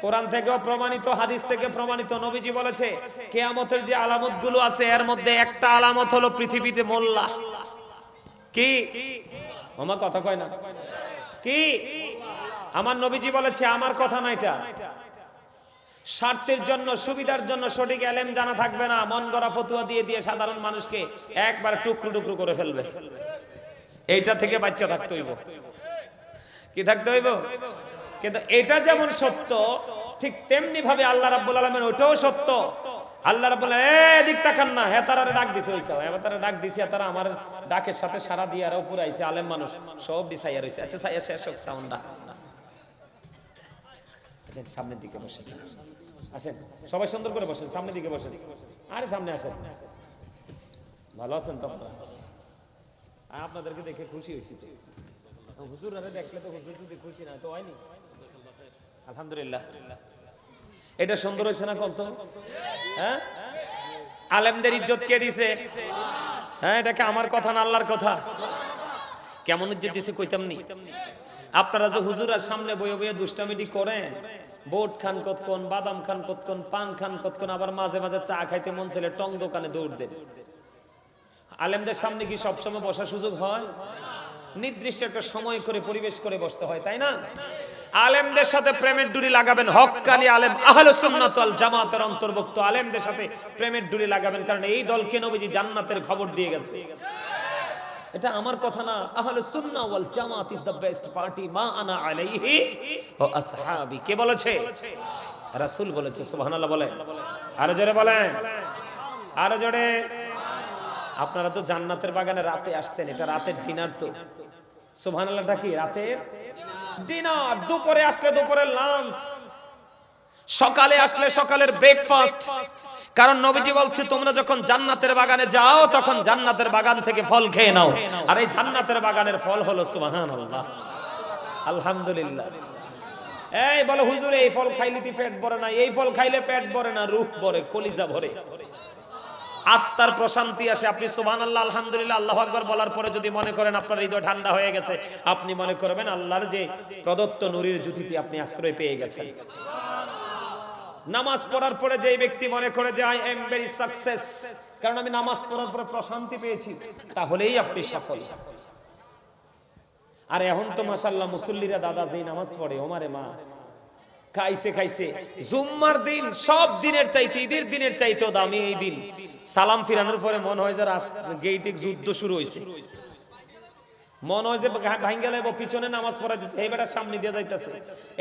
কোরআন থেকেও প্রমাণিত, হাদিস থেকে প্রমাণিত। নবীজি বলেছে কিয়ামতের যে আলামত গুলো আছে এর মধ্যে একটা আলামত হলো পৃথিবীতে মোল্লা। কি? ওমা কথা কয় না। কি? আমার নবীজি বলেছে, আমার কথা না এটা। স্বার্থের জন্য, সুবিধার জন্য সঠিক ইলম জানা থাকবে না, মন গড়া ফতোয়া দিয়ে দিয়ে সাধারণ মানুষকে একবার টুকরো টুকরো করে ফেলবে। এইটা থেকে বাচ্চা থাকতে হইব। কি থাকতে হইব? কিন্তু এটা যেমন সত্য, ঠিক তেমনি ভাবে আল্লাহ রাব্বুল আলামিন ওটাও সত্য। আল্লাহ রাব্বুল এদিক তাকান না, হেতারারে ডাক দিছে, হইছে হেতারা ডাক দিছে, হেতারা আমার ডাকের সাথে সারা দিয়ে আর উপরে আইছে। আলেম মানুষ সব ডিসাইয়ার হইছে। আচ্ছা সাইয়া শেষ হোক সাউন্ডটা। আচ্ছা সামনের দিকে বসেন, আসেন সবাই সুন্দর করে বসেন, সামনের দিকে বসেন। আরে সামনে আসেন। ভালো আছেন তো আপনারা? আপনাদেরকে দেখে খুশি হয়েছি। হুজুররা দেখলে তো হুজুর যদি খুশি না তো হয়নি। আলহামদুলিল্লাহ। এটা সুন্দর হয়েছে না কত? হ্যাঁ, আলেমদের ইজ্জত কে দিছে? হ্যাঁ, এটাকে আমার কথা না আল্লাহর কথা। কেমন ইজ্জত দিছে কইতাম নি। আপনারা যে হুজুরের সামনে বয়ে বয়ে দুষ্টামিটি করেন, বোট খান কতক্ষণ, বাদাম খান কতক্ষণ, পান খান কতক্ষণ, আবার মাঝে মাঝে চা খাইতে মন চলে টং দোকানে দৌড় দেন। আলেমদের সামনে কি সবসময় বসার সুযোগ হয়? নির্দিষ্ট একটা সময় করে পরিবেশ করে বসতে হয়, তাই না? আলেমদের সাথে প্রেমের ডুরি লাগাবেন। হক্কানি আলেম, আহলে সুন্নাত ওয়াল জামাতের অন্তর্ভুক্ত আলেমদের সাথে প্রেমের ডুরি লাগাবেন, কারণ এই দলকে নবীজি জান্নাতের খবর দিয়ে গেছে। এটা আমার কথা না। আহলে সুন্নাহ ওয়াল জামাত ইজ দ্য বেস্ট পার্টি, মা আনা আলাইহি ওয়া আসহাবি। কে বলেছে? রাসূল বলেছে। সুবহানাল্লাহ বলেন, আরো জোরে বলেন, আরো জোরে। আপনারা তো জান্নাতের বাগানে রাতে আসছেন, এটা রাতের ডিনার তো। সুবহানাল্লাহটা কি? রাতের ডিনার। দুপুরে আসলে দুপুরের লাঞ্চ, সকালে আসলে সকালের ব্রেকফাস্ট। কারণ নবীজি বলছে তোমরা যখন জান্নাতের বাগানে যাও তখন জান্নাতের বাগান থেকে ফল খেয়ে নাও। আর এই জান্নাতের বাগানের ফল হলো সুবহানাল্লাহ, আলহামদুলিল্লাহ। এই বলো হুজুর এই ফল খাইলে কি পেট ভরে না? এই ফল খাইলে পেট ভরে না, রূহ ভরে, কলিজা ভরে, আত্মার প্রশান্তি আসে। আপনি সুবহানাল্লাহ, আলহামদুলিল্লাহ, আল্লাহু আকবার বলার পরে যদি মনে করেন আপনার হৃদয় ঠান্ডা হয়ে গেছে, আপনি মনে করবেন আল্লাহর যে প্রদত্ত নূরের জ্যোতিতে আপনি আশ্রয় পেয়ে গেছেন। নামাজ পড়ার পরে যে ব্যক্তি মনে করে যে আই এম ভেরি সাকসেস, কারণ আমি নামাজ পড়ার পরে প্রশান্তি পেয়েছি, তাহলেই আপনি সফল। আর এখন তো মাশাআল্লাহ মুসল্লিরা দাদা যেই নামাজ পড়ে, ওমারে মা, খাইছে খাইছে। জুম্মার দিন সব দিনের চাইতে, ঈদের দিনের চাইতেও দামি এই দিন। সালাম ফিরানোর পরে মনে হয় যে গেইটে যুদ্ধ শুরু হয়েছে, মনে হয় যে ভাঙ্গা লাগবো, পিছনে নামাজ পড়াই দিচ্ছে, এই বেটার সামনে দিয়ে যাইতেছে।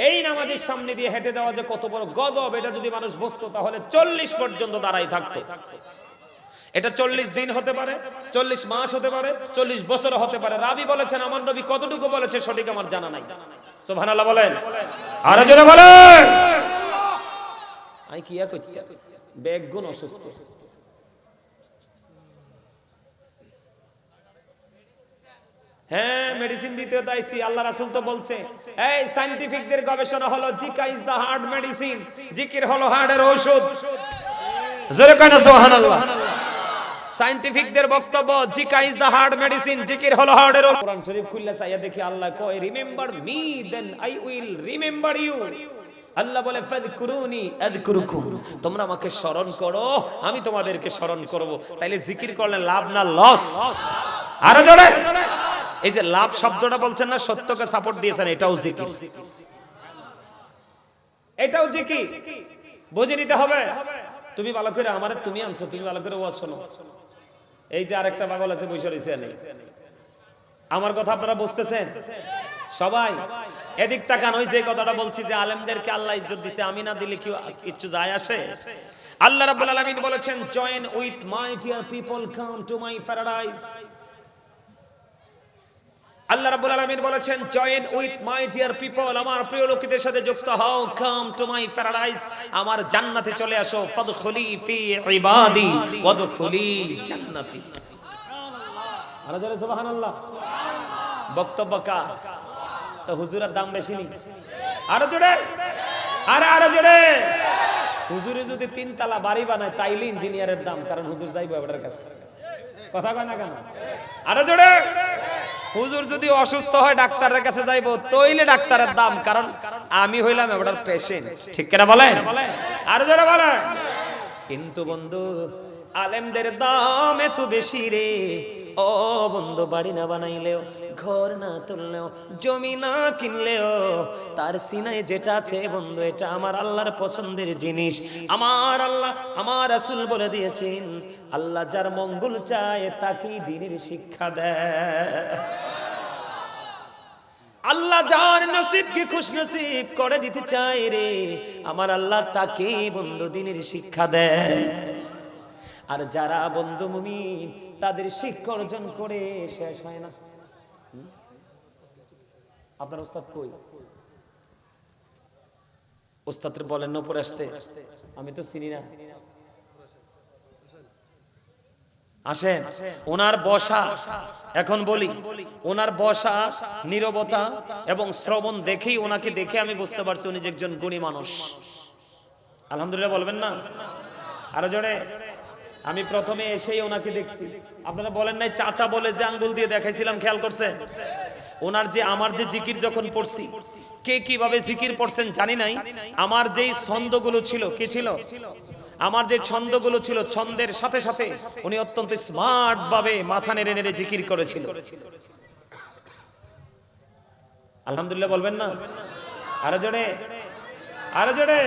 এই নামাজের সামনে দিয়ে হেঁটে যাওয়া যে কত বড় গজব, এটা যদি মানুষ বুঝতো তাহলে 40 পর্যন্ত দাঁড়াই থাকতো। এটা 40 দিন হতে পারে, 40 মাস হতে পারে, 40 বছর হতে পারে। রাবি বলেছেন, আমার নবী কতটুকু বলেছে সঠিক আমার জানা নাই। সুবহানাল্লাহ বলেন, আরো জোরে বলেন। আই কিয়া কইতে বেগুন অসুস্থ, হ্যাঁ মেডিসিন দিতে চাইছি। আল্লাহ রাসূল তো বলছে, এই সায়েন্টিফিকদের গবেষণা হলো জিকা ইজ দা হার্ট মেডিসিন, জিকির হলো হার্টের ঔষধ। জোরে কয় না সুবহানাল্লাহ। সায়েন্টিফিকদের বক্তব্য জিকা ইজ দা হার্ট মেডিসিন, জিকির হলো হার্টের ঔষধ। কোরআন শরীফ খুললে চাইয়া দেখি আল্লাহ কয়, remember me then I will remember you. আল্লাহ বলে ফাযকুরুনি আযকুরুকুম, তোমরা আমাকে স্মরণ করো আমি তোমাদেরকে স্মরণ করব। তাইলে জিকির করলে লাভ না লস? আরো জোরে। এই যে লাভ শব্দটা বলছেন না, সত্যকে সাপোর্ট দিয়েছেন, এটাও জিকির, এটাও জিকির। বুঝে নিতে হবে। তুমি ভালো করে আমারে তুমি আনছো, তুমি ভালো করে ওয়াজ শোনো। এই যে আরেকটা পাগল আছে বসে রইছে, আমার কথা আপনারা বুঝতেছেন সবাই? এদিক তাকান। ওই যে কথাটা বলছি যে আলেমদেরকে আল্লাহ ইজ্জত দিয়েছে, আমি না দিলে কি কিছু যায় আসে? আল্লাহ রাব্বুল আলামিন বলেছেন, join with my dear people, come to my paradise. আল্লাহ রাব্বুল আলামিন বলেছেন, join with my dear people, আমার প্রিয় লোকদের সাথে যুক্ত হও, কাম টু মাই প্যারাডাইস, আমার জান্নাতে চলে আসো। ফাদখুলি ফি ইবাদি ওয়াদখুলি জান্নাতি। আরে জোরে সুবহানাল্লাহ। বক্তব্য কা তো হুজুরের দাম বেশি নি? আরো জোরে, আরো জোরে। হুজুরে যদি 3 তলা বাড়ি বানায় তাইলে ইঞ্জিনিয়ারের দাম, কারণ হুজুর যাইবো ওটার কাছে। কথা কয় না কেন? আরো জোরে। হুজুর যদি অসুস্থ হয় ডাক্তারের কাছে যাইবো, তইলে ডাক্তারের দাম, কারণ আমি হইলাম ওটার পেশেন্ট। ঠিক কিনা বলেন? আরো জোরে বলেন। কিন্তু বন্ধু, আলেমদের দাম এত বেশি রে। ও বন্ধু, বাড়ি না বানাইলেও, ঘর না তুললেও, জমি না কিনলেও, তার সিনায় যেটা আছে বন্ধু, এটা আমার আল্লাহর পছন্দের জিনিস। আমার আল্লাহ, আমার রাসূল বলে দিয়েছেন, আল্লাহ যার মঙ্গল চায় তাকেই দ্বীনের শিক্ষা দেয়। আল্লাহ যার নসিবকে খুশনসিব করে দিতে চায় রে, আমার আল্লাহ তাকেই বন্ধু দ্বীনের শিক্ষা দেয়। আর যারা বন্ধু মুমিন, তাদের শিক্ষা অর্জন করে শেষ হয় না। আপনার ওস্তাদ কই? ওস্তাদের বলেন না উপরে আসতে, আমি তো চিনি না। আসেন। ওনার বসা, এখন বলি, ওনার বসা, নীরবতা এবং শ্রবণ দেখেই, ওনাকে দেখে আমি বুঝতে পারছি উনি যে একজন গুণী মানুষ। আলহামদুলিল্লাহ বলবেন না? আরো জোরে। আমি প্রথমে এসেই ওনাকে দেখছি। আপনারা বলেন নাই চাচা বলে যে আঙ্গুল দিয়ে দেখাইছিলাম, খেয়াল করছেন? ওনার যে, আমার যে জিকির যখন পড়ছি, কে কিভাবে জিকির পড়ছেন জানি নাই, আমার যেই ছন্দগুলো ছিল, কি ছিল, আমার যে ছন্দগুলো ছিল, ছন্দের সাথে সাথে উনি অত্যন্ত স্মার্ট ভাবে মাথা নেড়ে নেড়ে জিকির করেছিল। আলহামদুলিল্লাহ বলবেন না? আরো জোরে, আরো জোরে।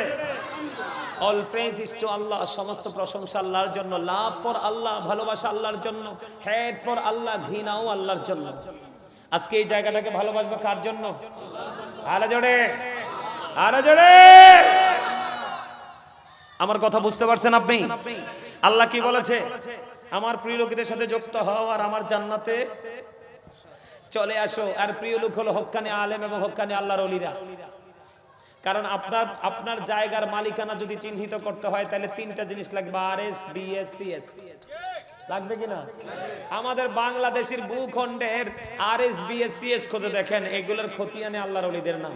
All praise is to Allah, সমস্ত প্রশংসা আল্লাহর জন্য। লাভ ফর আল্লাহ, ভালোবাসা আল্লাহর জন্য। হেড ফর আল্লাহ, ঘৃণাও আল্লাহর জন্য। আজকে এই জায়গাটাকে ভালোবাসবো কার জন্য? আরো জোরে, আরো জোরে। আমার কথা বুঝতে পারছেন আপনি? আল্লাহ কি বলেছে? আমার প্রিয় লোকদের সাথে যুক্ত হও আর আমার জান্নাতে চলে আসো। আর প্রিয় লোক হলো হক্কানি আলেম এবং হক্কানি আল্লাহর ওলিরা। কারণ আপনার জায়গার মালিকানা যদি চিহ্নিত করতে হয়, তাহলে 3টা জিনিস লাগবে, আরএস, বিএস, সিএস। লাগবে কিনা? আমাদের বাংলাদেশের ভূখণ্ডের আরএস, বিএস, সিএস খুঁজে দেখেন, এগুলোর খতিয়ানে আল্লাহর ওলিদের নাম।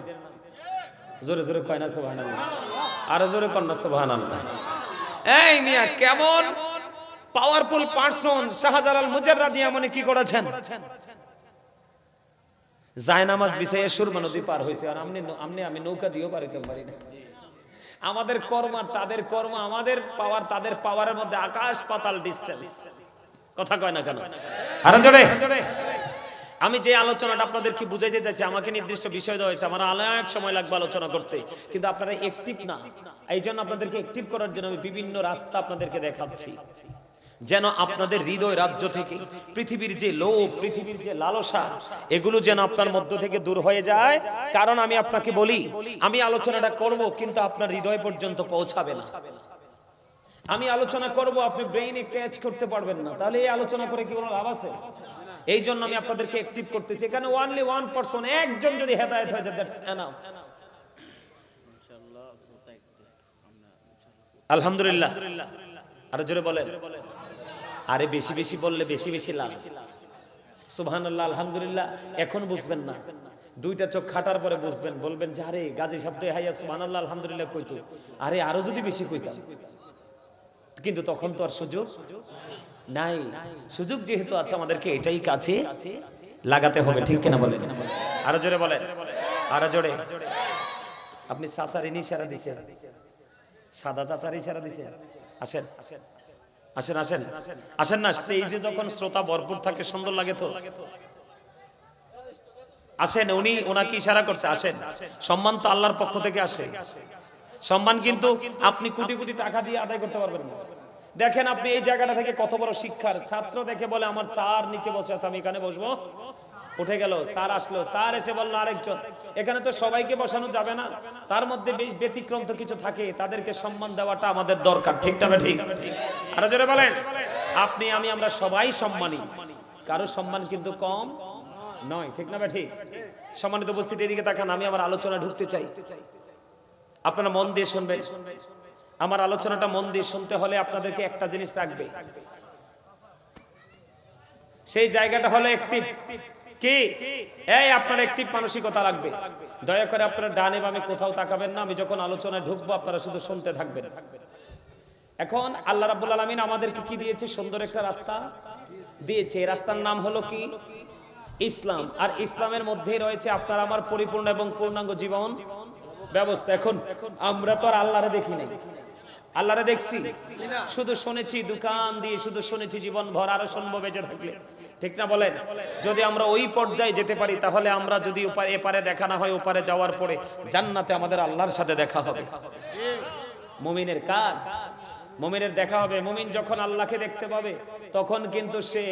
জোরে জোরে কয় না সুবহানাল্লাহ? আরো জোরে কর না সুবহানাল্লাহ। এই মিয়া, কেমন পাওয়ারফুল পারসন শাহজালাল মুজাররাদি এমন কি করেছেন? জায়নামাজ বিছাইয়া সুরমা নদী পার হইছে, আর আমি নৌকা দিয়েও পার হইতে পারি না। আমাদের কর্ম আর তাদের কর্ম, আমাদের পাওয়ার তাদের পাওয়ারের মধ্যে আকাশ পাতাল ডিসটেন্স। কথা কয় না কেন? আরো জোরে। আমি যে আলোচনাটা আপনাদেরকে বুঝাইতে চাইছি, আমাকে নির্দিষ্ট বিষয় দেওয়া হয়েছে, আমার অনেক সময় লাগবে আলোচনা করতে, কিন্তু আপনারা অ্যাক্টিভ না। এই জন্য আপনাদেরকে অ্যাক্টিভ করার জন্য আমি বিভিন্ন রাস্তা আপনাদেরকে দেখাচ্ছি, যেন আপনাদের হৃদয় রাজ্য থেকে পৃথিবীর যে লোভ, পৃথিবীর যে লালসা, এগুলো যেন আপনার মধ্য থেকে দূর হয়ে যায়। কারণ আমি আপনাকে বলি, আমি আলোচনাটা করব কিন্তু আপনার হৃদয় পর্যন্ত পৌঁছাবে না। আমি আলোচনা করব, আপনি ব্রেইনে ক্যাচ করতে পারবেন না, তাহলে এই আলোচনা করে কি কোনো লাভ আছে? এই জন্য আমি আপনাদেরকে অ্যাক্টিভ করতেছি। এখানে অনলি ওয়ান পারসন, একজন যদি হেদায়েত হয়ে যায়, দ্যাটস এনাফ। আলহামদুলিল্লাহ। আরো জোরে বলেন। আরে বেশি বেশি বললে বেশি বেশি লাভ। সুবহানাল্লাহ, আলহামদুলিল্লাহ। এখন বুঝবেন না, দুইটা চোখ খাটার পরে বুঝবেন, বলবেন যে আরে গাজী শব্দে হাইয়া সুবহানাল্লাহ আলহামদুলিল্লাহ কইতো, আরে আরো যদি বেশি কইতাম, কিন্তু তখন তো আর সুযোগ নাই। সুযোগ যেহেতু আছে, আমাদেরকে এটাই কাছে লাগাতে হবে, ঠিক কিনা বলেন? আরো জোরে বলেন, আরো জোরে। আপনি চাচার ইশারা দিছেন, সাদা চাচার ইশারা দিছেন। আসেন আসেন আসেন আসেন না, স্টেজে যখন শ্রোতা ভরপুর থাকে সুন্দর লাগে তো। আসেন, উনি ওনাকে ইশারা করছে, আসেন। সম্মান তো আল্লাহর পক্ষ থেকে আসে। সম্মান কিন্তু আপনি কোটি কোটি টাকা দিয়ে আদায় করতে পারবেন না। দেখেন আপনি এই জায়গাটা থেকে কত বড় শিক্ষার ছাত্র, দেখে বলে আমার চার নিচে বসে আছে, আমি এখানে বসবো। উঠে গেল, স্যার আসলো, স্যার এসে বললো আরেকজন। এখানে তো সবাইকে বসানো যাবে না, তার মধ্যে বেশ ব্যতিক্রম তো কিছু থাকে, তাদেরকে সম্মান দেওয়াটা আমাদের দরকার, ঠিক না? ঠিক। আরো জোরে বলেন। আপনি আমি আমরা সবাই সম্মানী, কারো সম্মান কিন্তু কম নয়, ঠিক না? ঠিক। সম্মানিত উপস্থিতি, এদিকে তাকান, আমি আমার আলোচনা ঢুকতে চাই, আপনারা মন দিয়ে শুনবেন। আমার আলোচনাটা মন দিয়ে শুনতে হলে আপনাদেরকে একটা জিনিস রাখবে, সেই জায়গাটা হলো অ্যাক্টিভ। কি? এই আপনার অ্যাক্টিভ মানসিকতা রাখবে। দয়া করে আপনারা ডানে বামে কোথাও তাকাবেন না। আমি যখন আলোচনায় ঢুকবো আপনারা শুধু শুনতে থাকবেন। এখন আল্লাহ রাব্বুল আলামিন আমাদেরকে কি দিয়েছে? সুন্দর একটা রাস্তা দিয়েছে। এই রাস্তার নাম হলো কি? ইসলাম। আর ইসলামের মধ্যেই রয়েছে আপনার আমার পরিপূর্ণ এবং পূর্ণাঙ্গ জীবন ব্যবস্থা। এখন আমরা তো আর আল্লাহরে দেখি নাই, আল্লাহরে দেখছি? শুধু শুনেছি, দোকান দিয়ে শুধু শুনেছি জীবন ভর, আরো শুনবো বেঁচে থাকলে, ঠিক না বলেন? যদি আমরা ওই পর্যায়ে যেতে পারি, তাহলে আমরা যদি এপারে দেখা না হয়, ওপারে যাওয়ার পরে জান্নাতে আমাদের আল্লাহর সাথে দেখা হবে। মুমিনের কার? মুমিনের দেখা হবে। মুমিন যখন আল্লাহকে দেখতে পাবে, তখন কিন্তু সে,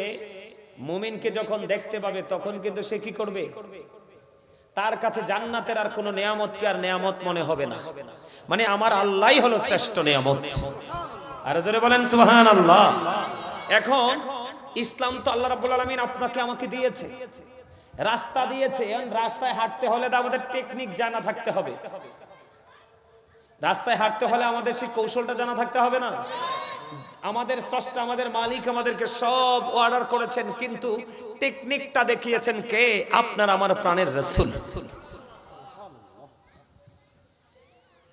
মুমিনকে যখন দেখতে পাবে, তখন কিন্তু সে কি করবে? তার কাছে জান্নাতের আর কোনো নেয়ামতকে আর নেয়ামত মনে হবে না। মানে আমার আল্লাহই হলো শ্রেষ্ঠ নেয়ামত। আর জোরে বলেন সুবহানাল্লাহ। এখন ইসলাম তো আল্লাহ রাব্বুল আলামিন আপনাকে আমাকে দিয়েছে, রাস্তা দিয়েছে। এখন রাস্তায় হাঁটতে হলে তো আমাদের টেকনিক জানা থাকতে হবে। রাস্তায় হাঁটতে হলে আমাদের সেই কৌশলটা জানা থাকতে হবে না? আমাদের স্রষ্টা, আমাদের মালিক আমাদেরকে সব অর্ডার করেছেন, কিন্তু টেকনিকটা দেখিয়েছেন কে? আপনার আমার প্রাণের রাসূল।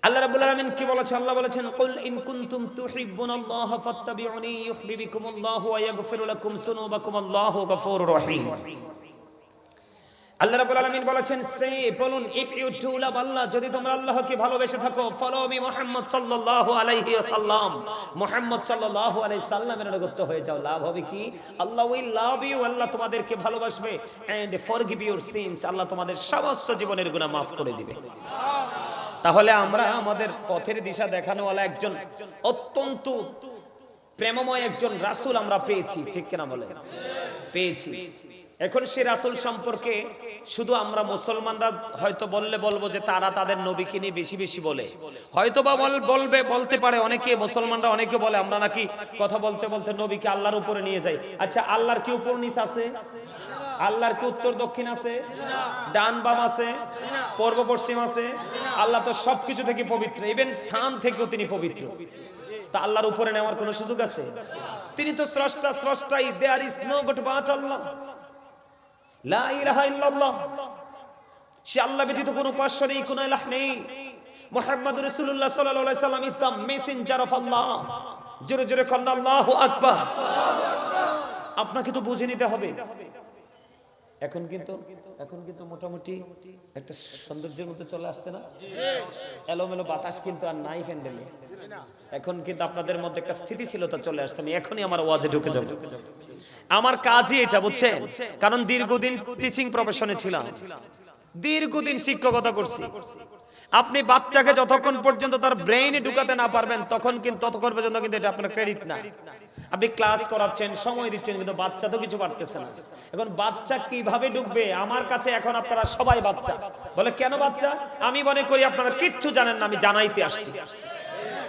আল্লাহ রাব্বুল আলামিন কি বলেছেন? আল্লাহ বলেছেন, কুল ইন কুনতুম তুহিব্বুনাল্লাহা ফাত্তাবিউনি ইউহিব্বুকুমুল্লাহু ওয়া ইয়াগফির লাকুম যুনুবাকুম, আল্লাহু গফুরুর রহিম। আল্লাহ রাব্বুল আলামিন বলেছেন, সে বলুন, ইফ ইউ টু লাভ আল্লাহ, যদি তোমরা আল্লাহকে ভালোবেসে থাকো, ফলো মি মুহাম্মদ সাল্লাল্লাহু আলাইহি ওয়াসাল্লাম, মুহাম্মদ সাল্লাল্লাহু আলাইহি সাল্লামের অনুগত হয়ে যাও। লাভ হবে কি? আল্লাহ উইল লাভ ইউ, আল্লাহ তোমাদেরকে ভালোবাসবে, এন্ড ফরগিভ ইউর সিনস, আল্লাহ তোমাদের সমস্ত জীবনের গুনাহ maaf করে দিবে। তাহলে আমরা আমাদের পথের দিশা দেখানোওয়ালা একজন অত্যন্ত প্রেমময় একজন রাসূল আমরা পেয়েছি, ঠিক কিনা বলেন? পেয়েছি। এখন সেই রাসূল সম্পর্কে শুধু আমরা মুসলমানরা হয়তো বলবো যে তারা তাদের নবীকে নিয়ে বেশি বেশি বলে, হয়তো বা বলতে পারে অনেকে, মুসলমানরা অনেকে বলে আমরা নাকি কথা বলতে বলতে নবীকে আল্লাহর উপরে নিয়ে যাই। আচ্ছা, আল্লাহর কি উপর নিচ আছে? আল্লাহর কি উত্তর দক্ষিণ আছে? ডান বাম আছে? পূর্ব পশ্চিম আছে? আল্লাহ তো সবকিছু থেকে পবিত্র, ইভেন স্থান থেকেও তিনি পবিত্র। তা আল্লাহর উপরে নেওয়ার কোনো সুযোগ আছে? তিনি তো স্রষ্টা, স্রষ্টাই। There is no god but Allah, লা ইলাহা ইল্লাল্লাহ। সে আল্লাহ ব্যতীত কোনো উপাস্য নেই, কোনো ইলাহ নেই। মুহাম্মদুর রাসূলুল্লাহ সাল্লাল্লাহু আলাইহি সাল্লাম ইজ দ্য মেসেঞ্জার অফ আল্লাহ। জোরে জোরে কন্না আল্লাহু আকবার। আপনাকে তো বুঝে নিতে হবে, এখন কিন্তু মোটামুটি একটা সৌন্দর্যের মধ্যে চলে আসছে না? এলোমেলো বাতাস কিন্তু আর নাই প্যান্ডেলে। এখন কিন্তু আপনাদের মধ্যে একটা স্থিতিশীলতা চলে আসছে। আমি এখনই আমার ওয়াজে ঢুকে যাব। আমার কাজই এটা, বুঝছেন? কারণ দীর্ঘদিন টিচিং প্রফেশনে ছিলাম, দীর্ঘদিন শিক্ষকতা করছি। আপনি বাচ্চাকে যতক্ষণ পর্যন্ত তার ব্রেইনে ঢুকাতে না পারবেন ততক্ষণ পর্যন্ত কিন্তু এটা আপনার ক্রেডিট না। আপনি ক্লাস করাচ্ছেন, সময় দিচ্ছেন, কিন্তু বাচ্চা তো কিছু পারতেছে না। এখন বাচ্চা কিভাবে ঢুকবে? আমার কাছে এখন আপনারা সবাই বাচ্চা। বলে কেন বাচ্চা? আমি মনে করি আপনারা কিচ্ছু জানেন না, আমি জানাইতে আসছি।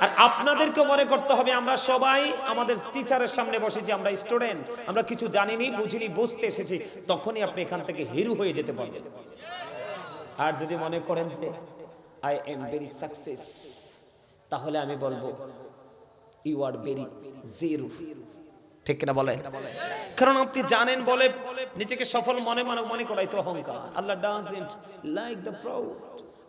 আর আপনাদেরকে মনে করতে হবে আমরা সবাই আমাদের টিচারের সামনে বসেছি, আমরা স্টুডেন্ট, আমরা কিছু জানিনি, বুঝিনি, বুঝতে এসেছি। তখনই আপনি এখান থেকে হিরো হয়ে যেতে পারবেন। আর যদি মনে করেন যে I am very success, তাহলে আমি বলবো you are very zero। ঠিক কিনা বলে? কারণ আপনি জানেন বলে নিজেকে সফল মনে করাই তো অহংকার। আল্লাহ doesn't like the proud।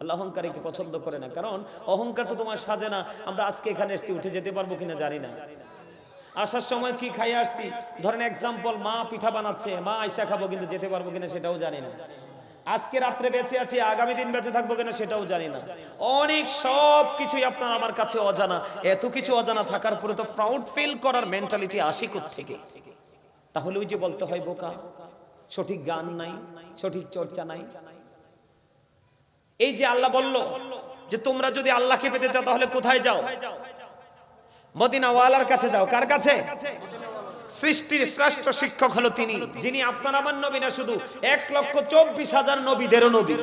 আল্লাহ অহংকারীকে পছন্দ করে না, কারণ অহংকার তো তোমার সাজে না। আমরা আজকে এখানে এসেছি, উঠে যেতে পারবো কিনা জানি না। আসার সময় কি খাই আসছি, ধরেন এক্সাম্পল, মা পিঠা বানাচ্ছে, মা আইসা খাবো, কিন্তু যেতে পারবো কিনা সেটাও জানি না। আজকে রাত্রে বেঁচে আছি, আগামী দিন বেঁচে থাকবো কিনা সেটাও জানি না। অনেক সব কিছুই আপনার আমার কাছে অজানা। এত কিছু অজানা থাকার পরে তো প্রাউড ফিল করার মেন্টালিটি আসি কোত্থেকে? তাহলে ওই যে বলতে হয় বোকা, সঠিক গান নাই, সঠিক চর্চা নাই। এই যে আল্লাহ বলল যে তোমরা যদি আল্লাহকে পেতে চাও তাহলে কোথায় যাও? মদিনা ওয়ালার কাছে যাও। কার কাছে? সৃষ্টির শ্রেষ্ঠ শিক্ষক হলো তিনি, যিনি আপনার আমার নবী না, শুধু 1,24,000 নবীদেরও নবী।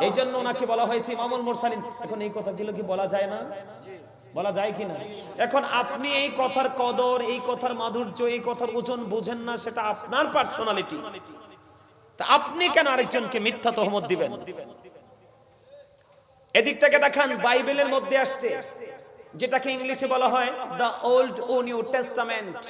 এই জন্য ওনাকে বলা হয়েছে ইমামুল মুরসালিন। এখন এই কথাগুলো কি বলা যায় না? বলা যায় কিনা? এখন আপনি এই কথার কদর, এই কথার মাধুর্য, এই কথার ওজন বুঝেন না, সেটা আপনার পার্সোনালিটি। তা আপনি কেন আরেকজনকে মিথ্যা তহমত দিবেন? এদিক থেকে দেখান, বাইবেলের মধ্যে আসছে যেটাকে ইংলিশে বলা হয় দ্য ওল্ড ও নিউ টেস্টামেন্ট।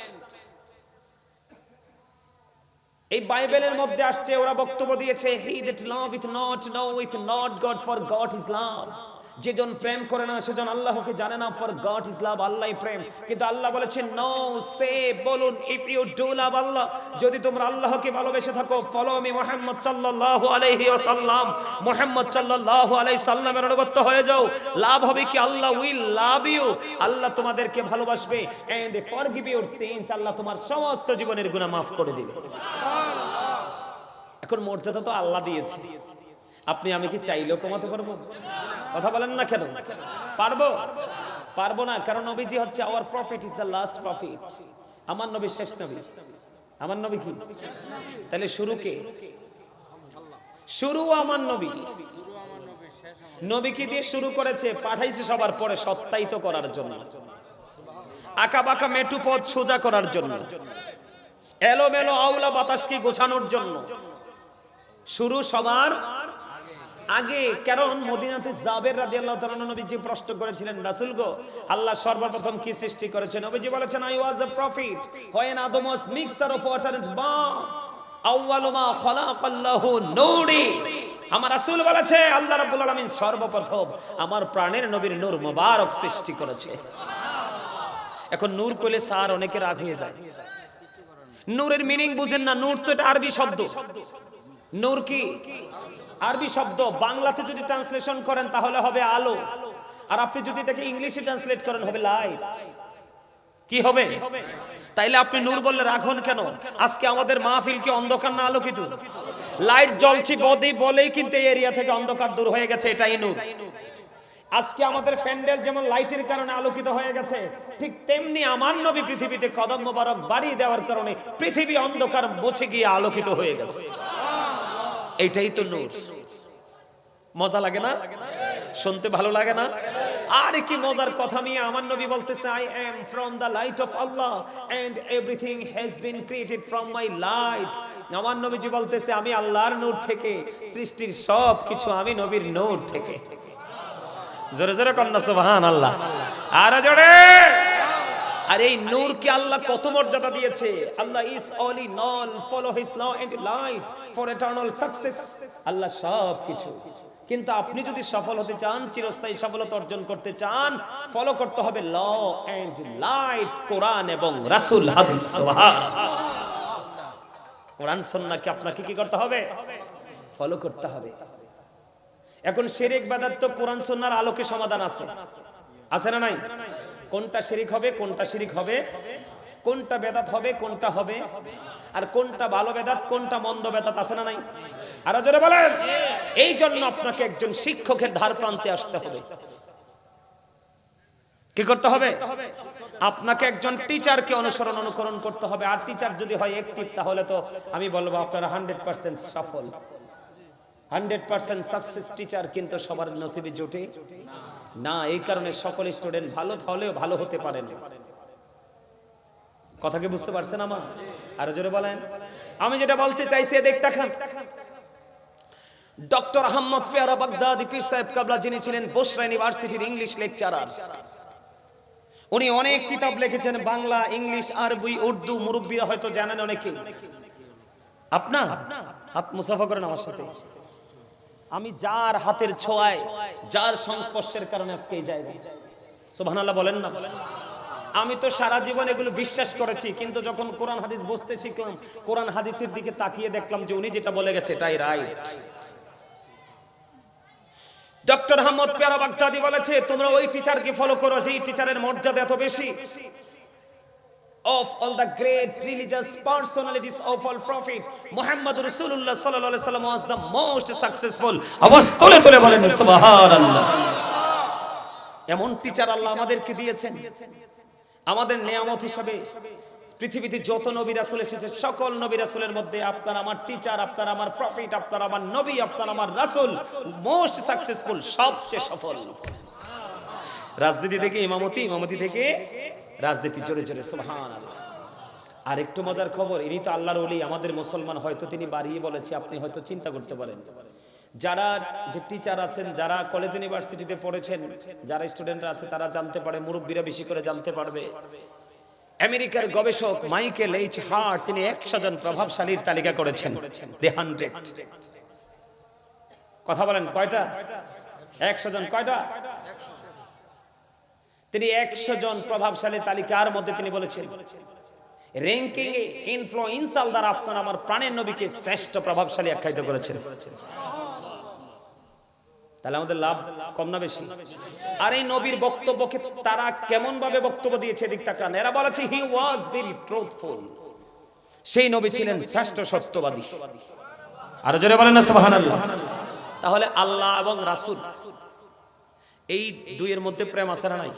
এই বাইবেলের মধ্যে আসছে, ওরা বক্তব্য দিয়েছে he that loveth not knoweth not God, for God is love। যেজন প্রেম করে না সেজন আল্লাহকে জানে না, ফর গড ইজ লাভ, আল্লাহই প্রেম। কিন্তু আল্লাহ বলেছেন নো, সে বলুন, ইফ ইউ ডু লাভ আল্লাহ, যদি তোমরা আল্লাহকে ভালোবেসে থাকো, ফলো মি মুহাম্মদ সাল্লাল্লাহু আলাইহি ওয়াসাল্লাম, মুহাম্মদ সাল্লাল্লাহু আলাইহি সাল্লামের অনুগত হয়ে যাও। লাভ হবে কি? আল্লাহ উইল লাভ ইউ, আল্লাহ তোমাদেরকে ভালোবাসবে, এন্ড ফরগিভ ইউর সিনস, আল্লাহ তোমার সমস্ত জীবনের গুনাহ মাফ করে দিবে। এখন মর্যাদা তো আল্লাহ দিয়েছে, আপনি আমি কি চাইলেও কমাতে পারবো? কথা বলেন না কেন? পারবো না, কারণ নবীজি হচ্ছে hour prophet, is the last prophet. আমার নবী শেষ নবী। আমার নবী কি? তাহলে শুরু কে? শুরু আমার নবী। নবী কি দিয়ে শুরু করেছে? পাঠাইছে সবার পরে সত্যায়িত করার জন্য, আঁকা বাঁকা মেটু পথ সোজা করার জন্য, এলোমেলো আউলা বাতাসকে গোছানোর জন্য। শুরু সবার আগে। কারণ মদিনাতে জাবের রাদিয়াল্লাহু তাআলা নবীজি প্রশ্ন করেছিলেন, রাসূল গো, আল্লাহ সর্বপ্রথম কি সৃষ্টি করেছেন? নবীজি বলেছেন, I was a profit when Adam was mixture of water and bomb, আউয়ালু মা খালাকাল্লাহু নূরি। আমার রাসূল বলেছে আল্লাহ রাব্বুল আলামিন সর্বপ্রথম আমার প্রাণের নবীর নূর মোবারক সৃষ্টি করেছে। এখন নূর কইলে স্যার অনেকে রাগ হয়ে যায়, নূরের মিনিং বুঝেন না। নূর তো এটা আরবি শব্দ। নূর কি? আরবি শব্দ। বাংলাতে যদি ট্রান্সলেশন করেন তাহলে হবে আলো, আর আপনি যদি এটাকে ইংলিশে ট্রান্সলেট করেন হবে লাইট। কি হবে? তাইলে আপনি নূর বললে রাখুন কেন? আজকে আমাদের মাহফিল কি অন্ধকার না আলোকিত? লাইট জ্বলছে বলেই কিন্তু এই এরিয়া থেকে অন্ধকার দূর হয়ে গেছে, এটাই নূর। আজকে আমাদের প্যান্ডেল যেমন লাইটের কারণে আলোকিত হয়ে গেছে, ঠিক তেমনি আমার নবী পৃথিবীতে কদম মোবারক বাড়িয়ে দেওয়ার কারণে পৃথিবী অন্ধকার মুছে গিয়ে আলোকিত হয়ে গেছে। এইটাই তো নূর। মজা লাগে না? শুনতে ভালো লাগে না? আর কি মজার কথা! নিয়ে আমার নবী বলতেছে, I am from the light of Allah and everything has been created from my light. আমার নবীজি বলতেছে আমি আল্লাহর নূর থেকে, সৃষ্টির সব কিছু আমি নবীর নূর থেকে। জোরে জোরে কন্না সুবহানাল্লাহ। আর জোরে। আর এই নূরকে আল্লাহ কত মর্যাদা দিয়েছে। Allah is all in all, follow his law and light for eternal success. আল্লাহ সব কিছু। কিন্তু আপনি যদি সফল হতে চান, চিরস্থায়ী সফলতা অর্জন করতে চান, ফলো করতে হবে ল এন্ড লাইট, কোরআন এবং রাসূল হাদিস। সুবহানাল্লাহ। কোরআন সুন্নাহকে আপনাকে কি করতে হবে? ফলো করতে হবে। এখন শিরক বেদাত তো কোরআন সুন্নাহর আলোকে সমাধান আছে, আছে না নাই? কোনটা শিরক হবে, কোনটা শিরক হবে, কোনটা বেদাত হবে, কোনটা হবে, আর কোনটা ভালো বেদাত, কোনটা মন্দ বেদাত, আছে না নাই? আরো জোরে বলেন। এই জন্য আপনাকে একজন শিক্ষকের ধার প্রান্তে আসতে হবে। কি করতে হবে? আপনাকে একজন টিচারকে অনুকরণ করতে হবে। আর টিচার যদি হয় অ্যাক্টিভ, তাহলে তো আমি বলবো আপনারা 100% সফল, 100% সাকসেস টিচার কিন্তু সবার নসিবে জোটে না। এই কারণে সকল স্টুডেন্ট ভালো হলেও ভালো হতে পারে না। কথা কি বুঝতে পারছেন আমার? আরো জোরে বলেন। আমি যেটা বলতে চাইছি দেখ দেখেন, ডক্টর আহমদ পেয়ারা বাগদাদি পীর সাহেব কাবলা, যিনি ছিলেন বসরা ইউনিভার্সিটির ইংলিশ লেকচারার, উনি অনেক কিতাব লিখেছেন, বাংলা, ইংলিশ, আরবি, উর্দু। মুরব্বীরা হয়তো জানেন অনেকে। আপনার হাত মুসাফা করেন আমার সাথে। আমি যার হাতের ছোঁয়ায়, যার সংস্পর্শের কারণে আজকে এই জায়গা, সুবহানাল্লাহ বলেন না? আমি তো সারা জীবন এগুলো বিশ্বাস করেছি, কিন্তু যখন কোরআন হাদিস বুঝতে শিখলাম, কোরআন হাদিসের দিকে তাকিয়ে দেখলাম যে উনি যেটা বলে গেছে এটাই রাইট। ডক্টর আহমদ পেয়ারা বাগদাদি বলেছে, তোমরা ওই টিচারকে ফলো করো যেই টিচারের মর্যাদা এত বেশি। Of all the great religious personalities of all prophet, Muhammad Rasulullah sallallahu alaihi wasallam was the most successful. আওয়াজ তুলে তুলে বলেন সুবহানাল্লাহ। এমন টিচার আল্লাহ আমাদেরকে দিয়েছেন, আমাদের নিয়ামত হিসেবে। পৃথিবীতে যত নবী রাসূল এসেছে, সকল নবী রাসূলের মধ্যে আপনার আমার টিচার, আপনার আমার প্রফেট, আপনার আমার নবী, আপনার আমার রাসূল মোস্ট সাকসেসফুল, সবচেয়ে সফল। রাজনীতি থেকে ইমামতি, ইমামতি থেকে রাজনীতি, জোরে জোরে সুবহানাল্লাহ। আর একটু মজার খবর, ইনি তো আল্লাহর ওলি, আমাদের মুসলমান। হয়তো তিনি বাড়িয়ে বলেছে, আপনি হয়তো চিন্তা করতে পারেন। যারা যে টিচার আছেন, যারা কলেজ ইউনিভার্সিটিতে পড়েছেন, যারা স্টুডেন্টরা আছে, তারা জানতে পারে, মুরব্বীরা বেশি করে জানতে পারবে। আমেরিকার গবেষক মাইকেল এইচ হার্ট, তিনি 100 জন প্রভাবশালীর তালিকা করেছেন, দ্য 100। কথা বলেন কয়টা? 100 জন। কয়টা? তিনি 100 জন প্রভাবশালী তালিকার মধ্যে তিনি বলেছেন, র্যাঙ্কিং এ ইনফ্লুয়েন্সাল দ্বারা আপনার আমার প্রাণের নবীকে শ্রেষ্ঠ প্রভাবশালী আখ্যায়িত করেছেন। তাহলে আমাদের লাভ কম না বেশি? আর এই নবীর বক্তব্যকে তারা কেমন ভাবে বক্তব্য দিয়েছে দিক তাকান। এরা বলেছে হি ওয়াজ ভেরি ট্রুথফুল, সেই নবী ছিলেন শ্রেষ্ঠ সত্যবাদী। আর জোরে বলেন না সুবহানাল্লাহ। তাহলে আল্লাহ এবং রাসূল, এই দুইয়ের মধ্যে প্রেম আছে না নাই?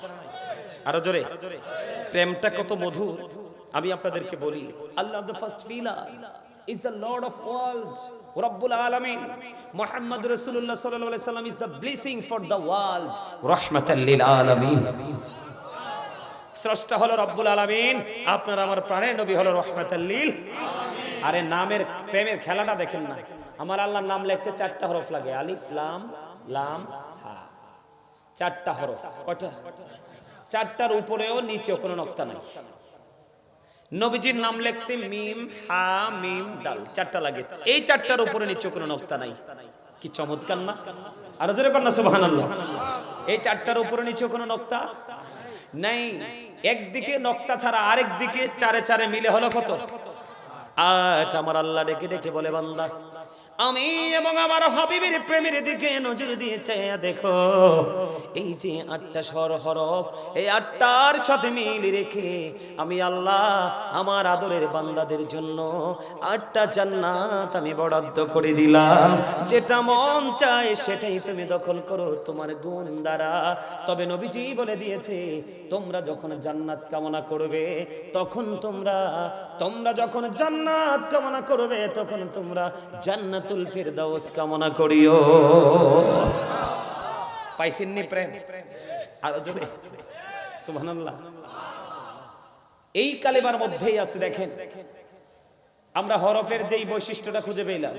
আরো জোরে। প্রেমটা কত মধুর আমি আপনাদেরকে বলি। আল্লাহ the first pillar is the Lord of world, Rabbul Alamin. Muhammad Rasulullah sallallahu alaihi wasallam is the blessing for the world, rahmatan lil alamin. স্রষ্টা হলো রব্বুল আলামিন, আপনার আমার প্রাণের নবী হলো রহমাতাল লিল আলামিন। আরে নামের প্রেমের খেলাটা দেখেন না। আমার আল্লাহর নাম লিখতে 4টা হরফ লাগে, আলিফ লাম লাম হা। 4টা হরফ। কয়টা? 4টার উপরেও নিচেও কোনো নক্তা নাই। নবীজির নাম লিখতে মিম হা মিম দাল 4টা লাগে। এই 4টার উপরে নিচে কোনো নক্তা নাই। কি চমৎকার না? আর জোরে বলেন না সুবহানাল্লাহ। এই 4টার উপরে নিচে কোনো নক্তা নাই। একদিকে নক্তা ছাড়া আরেক দিকে চারে চারে মিলে হলো কত? 8। আমার আল্লাহ ডেকে ডেকে বলে, বান্দা আমি এবং আমার হাবিবের প্রেমের দিকে নজর দিয়ে চেয়ে দেখো, এই যে 8টা স্বর হরফ, এই 8টার সাথে মিল রেখে আমি আল্লাহ আমার আদরের বান্দাদের জন্য 8টা জান্নাত আমি বরাদ্দ করে দিলাম। যেটা মন চায় সেটাই তুমি দখল করো তোমার গুণ দ্বারা। তবে নবীজি বলে দিয়েছে, তোমরা যখন জান্নাত কামনা করবে, তখন তোমরা যখন জান্নাত কামনা করবে, তখন তোমরা জান্নাতুল ফিরদাউস কামনা করিও। পাইছেননি প্রেম? আর জোরে সুবহানাল্লাহ। এই কালেমার মধ্যেই আছে, দেখেন আমরা হরফের যেই বৈশিষ্ট্যটা খুঁজে পেলাম,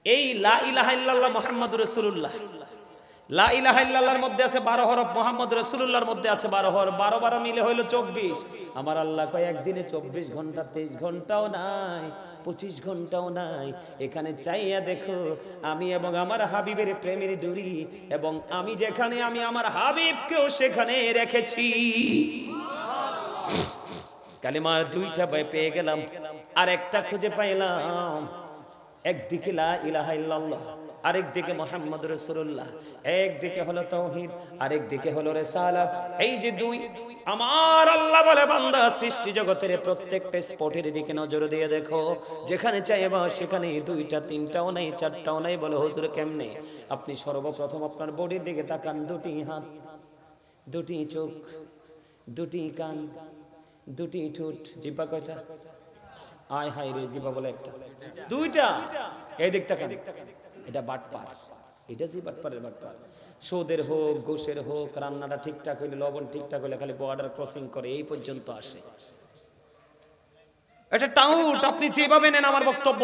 এই লা ইলাহা ইল্লাল্লাহ মুহাম্মাদুর রাসূলুল্লাহ, লা ইলাহা ইল্লাল্লাহর মধ্যে আছে 12 হরফ, মুহাম্মদুর রাসূলুল্লাহর মধ্যে আছে 12 হরফ। 12 12 মিলে হইল 24। আমার আল্লাহ কয় একদিনে 24 ঘন্টা, 23 ঘন্টাও নাই, 25 ঘন্টাও নাই। এখানে চাইয়া দেখো, আমি এবং আমার হাবিবের প্রেমের ডুরি, এবং আমি যেখানে, আমি আমার হাবিবকেও সেখানে রেখেছি। কালেমার 2টা পেয়ে গেলাম। আর একটা খুঁজে পাইলাম, একদিকে লা ইলাহা ইল্লাল্লাহ, আরেকদিকে মুহাম্মদ রাসূলুল্লাহ, একদিকে হলো তাওহীদ, আরেকদিকে হলো রিসালাত। এই যে দুই, আমার আল্লাহ বলে বান্দা সৃষ্টি জগতের প্রত্যেকটা স্পটের দিকে নজর দিয়ে দেখো, যেখানে চাইবা সেখানে দুইটা তিনটাও নাই চারটাও নাই। বলে হুজুর কেমনে? আপনি সর্বপ্রথম আপনার বডির দিকে তাকান, দুটি হাত, দুটি চোখ, দুটি কান, দুটি ঠোঁট, জিহ্বা কয়টা? আয় হায় রে, জিহ্বা বলে একটা, দুইটা। এই দিক তাকান, এটা বাটপার, এটা যে বাটপারের বাটপার। সুদের হোক, ঘুষের হোক, রান্নাটা ঠিকঠাক হইলে, লবণ ঠিকঠাক হইলে খালি বর্ডার ক্রসিং করে এই পর্যন্ত আসে। এটা টাউট, আপনি যেভাবে নেন আমার বক্তব্য।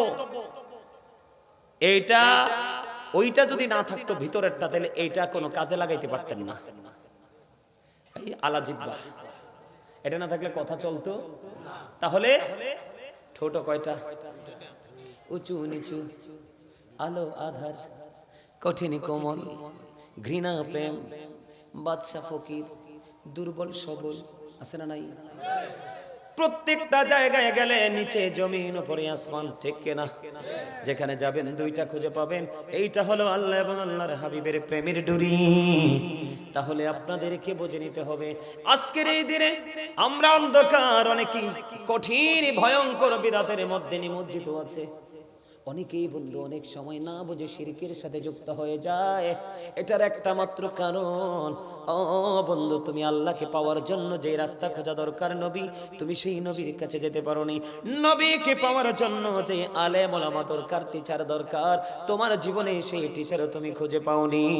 এইটা ওইটা যদি না থাকতো ভিতরেরটা, তাহলে এইটা কোনো কাজে লাগাইতে পারতেন না। এই আলা জিহ্বা, এটা না থাকলে কথা চলতো? তাহলে ছোট কয়টা? উঁচু নিচু, আলো আধার, কঠিন কোমল, ঘৃণা প্রেম, বাদশা ফকির, দুর্বল সবল, আছে না নাই? প্রত্যেকটা জায়গায় গেলে নিচে জমিন, উপরে আসমান, ঠিক কিনা? যেখানে যাবেন দুইটা খুঁজে পাবেন, এইটা হলো আল্লাহ এবং আল্লাহর হাবিবের প্রেমের ডুরি। তাহলে আপনাদেরকে বুঝে নিতে হবে, আজকের এই দিনে আমরা অন্ধকার, অনেকেই কঠিন ভয়ঙ্কর বিদাতের মধ্যে নিমজ্জিত আছে। অনেকেই বন্ধু অনেক সময় না বুঝে শিরকের সাথে যুক্ত হয়ে যায়। এটার একটা মাত্র কারণ, ও বন্ধু, তুমি আল্লাহকে পাওয়ার জন্য যে রাস্তা খোঁজা দরকার নবী, তুমি সেই নবীর কাছে যেতে পারোনি। নবীকে পাওয়ার জন্য যে আলেম ওলামা দরকার, টিচার দরকার, তোমার জীবনে সেই টিচারও তুমি খুঁজে পাওনি।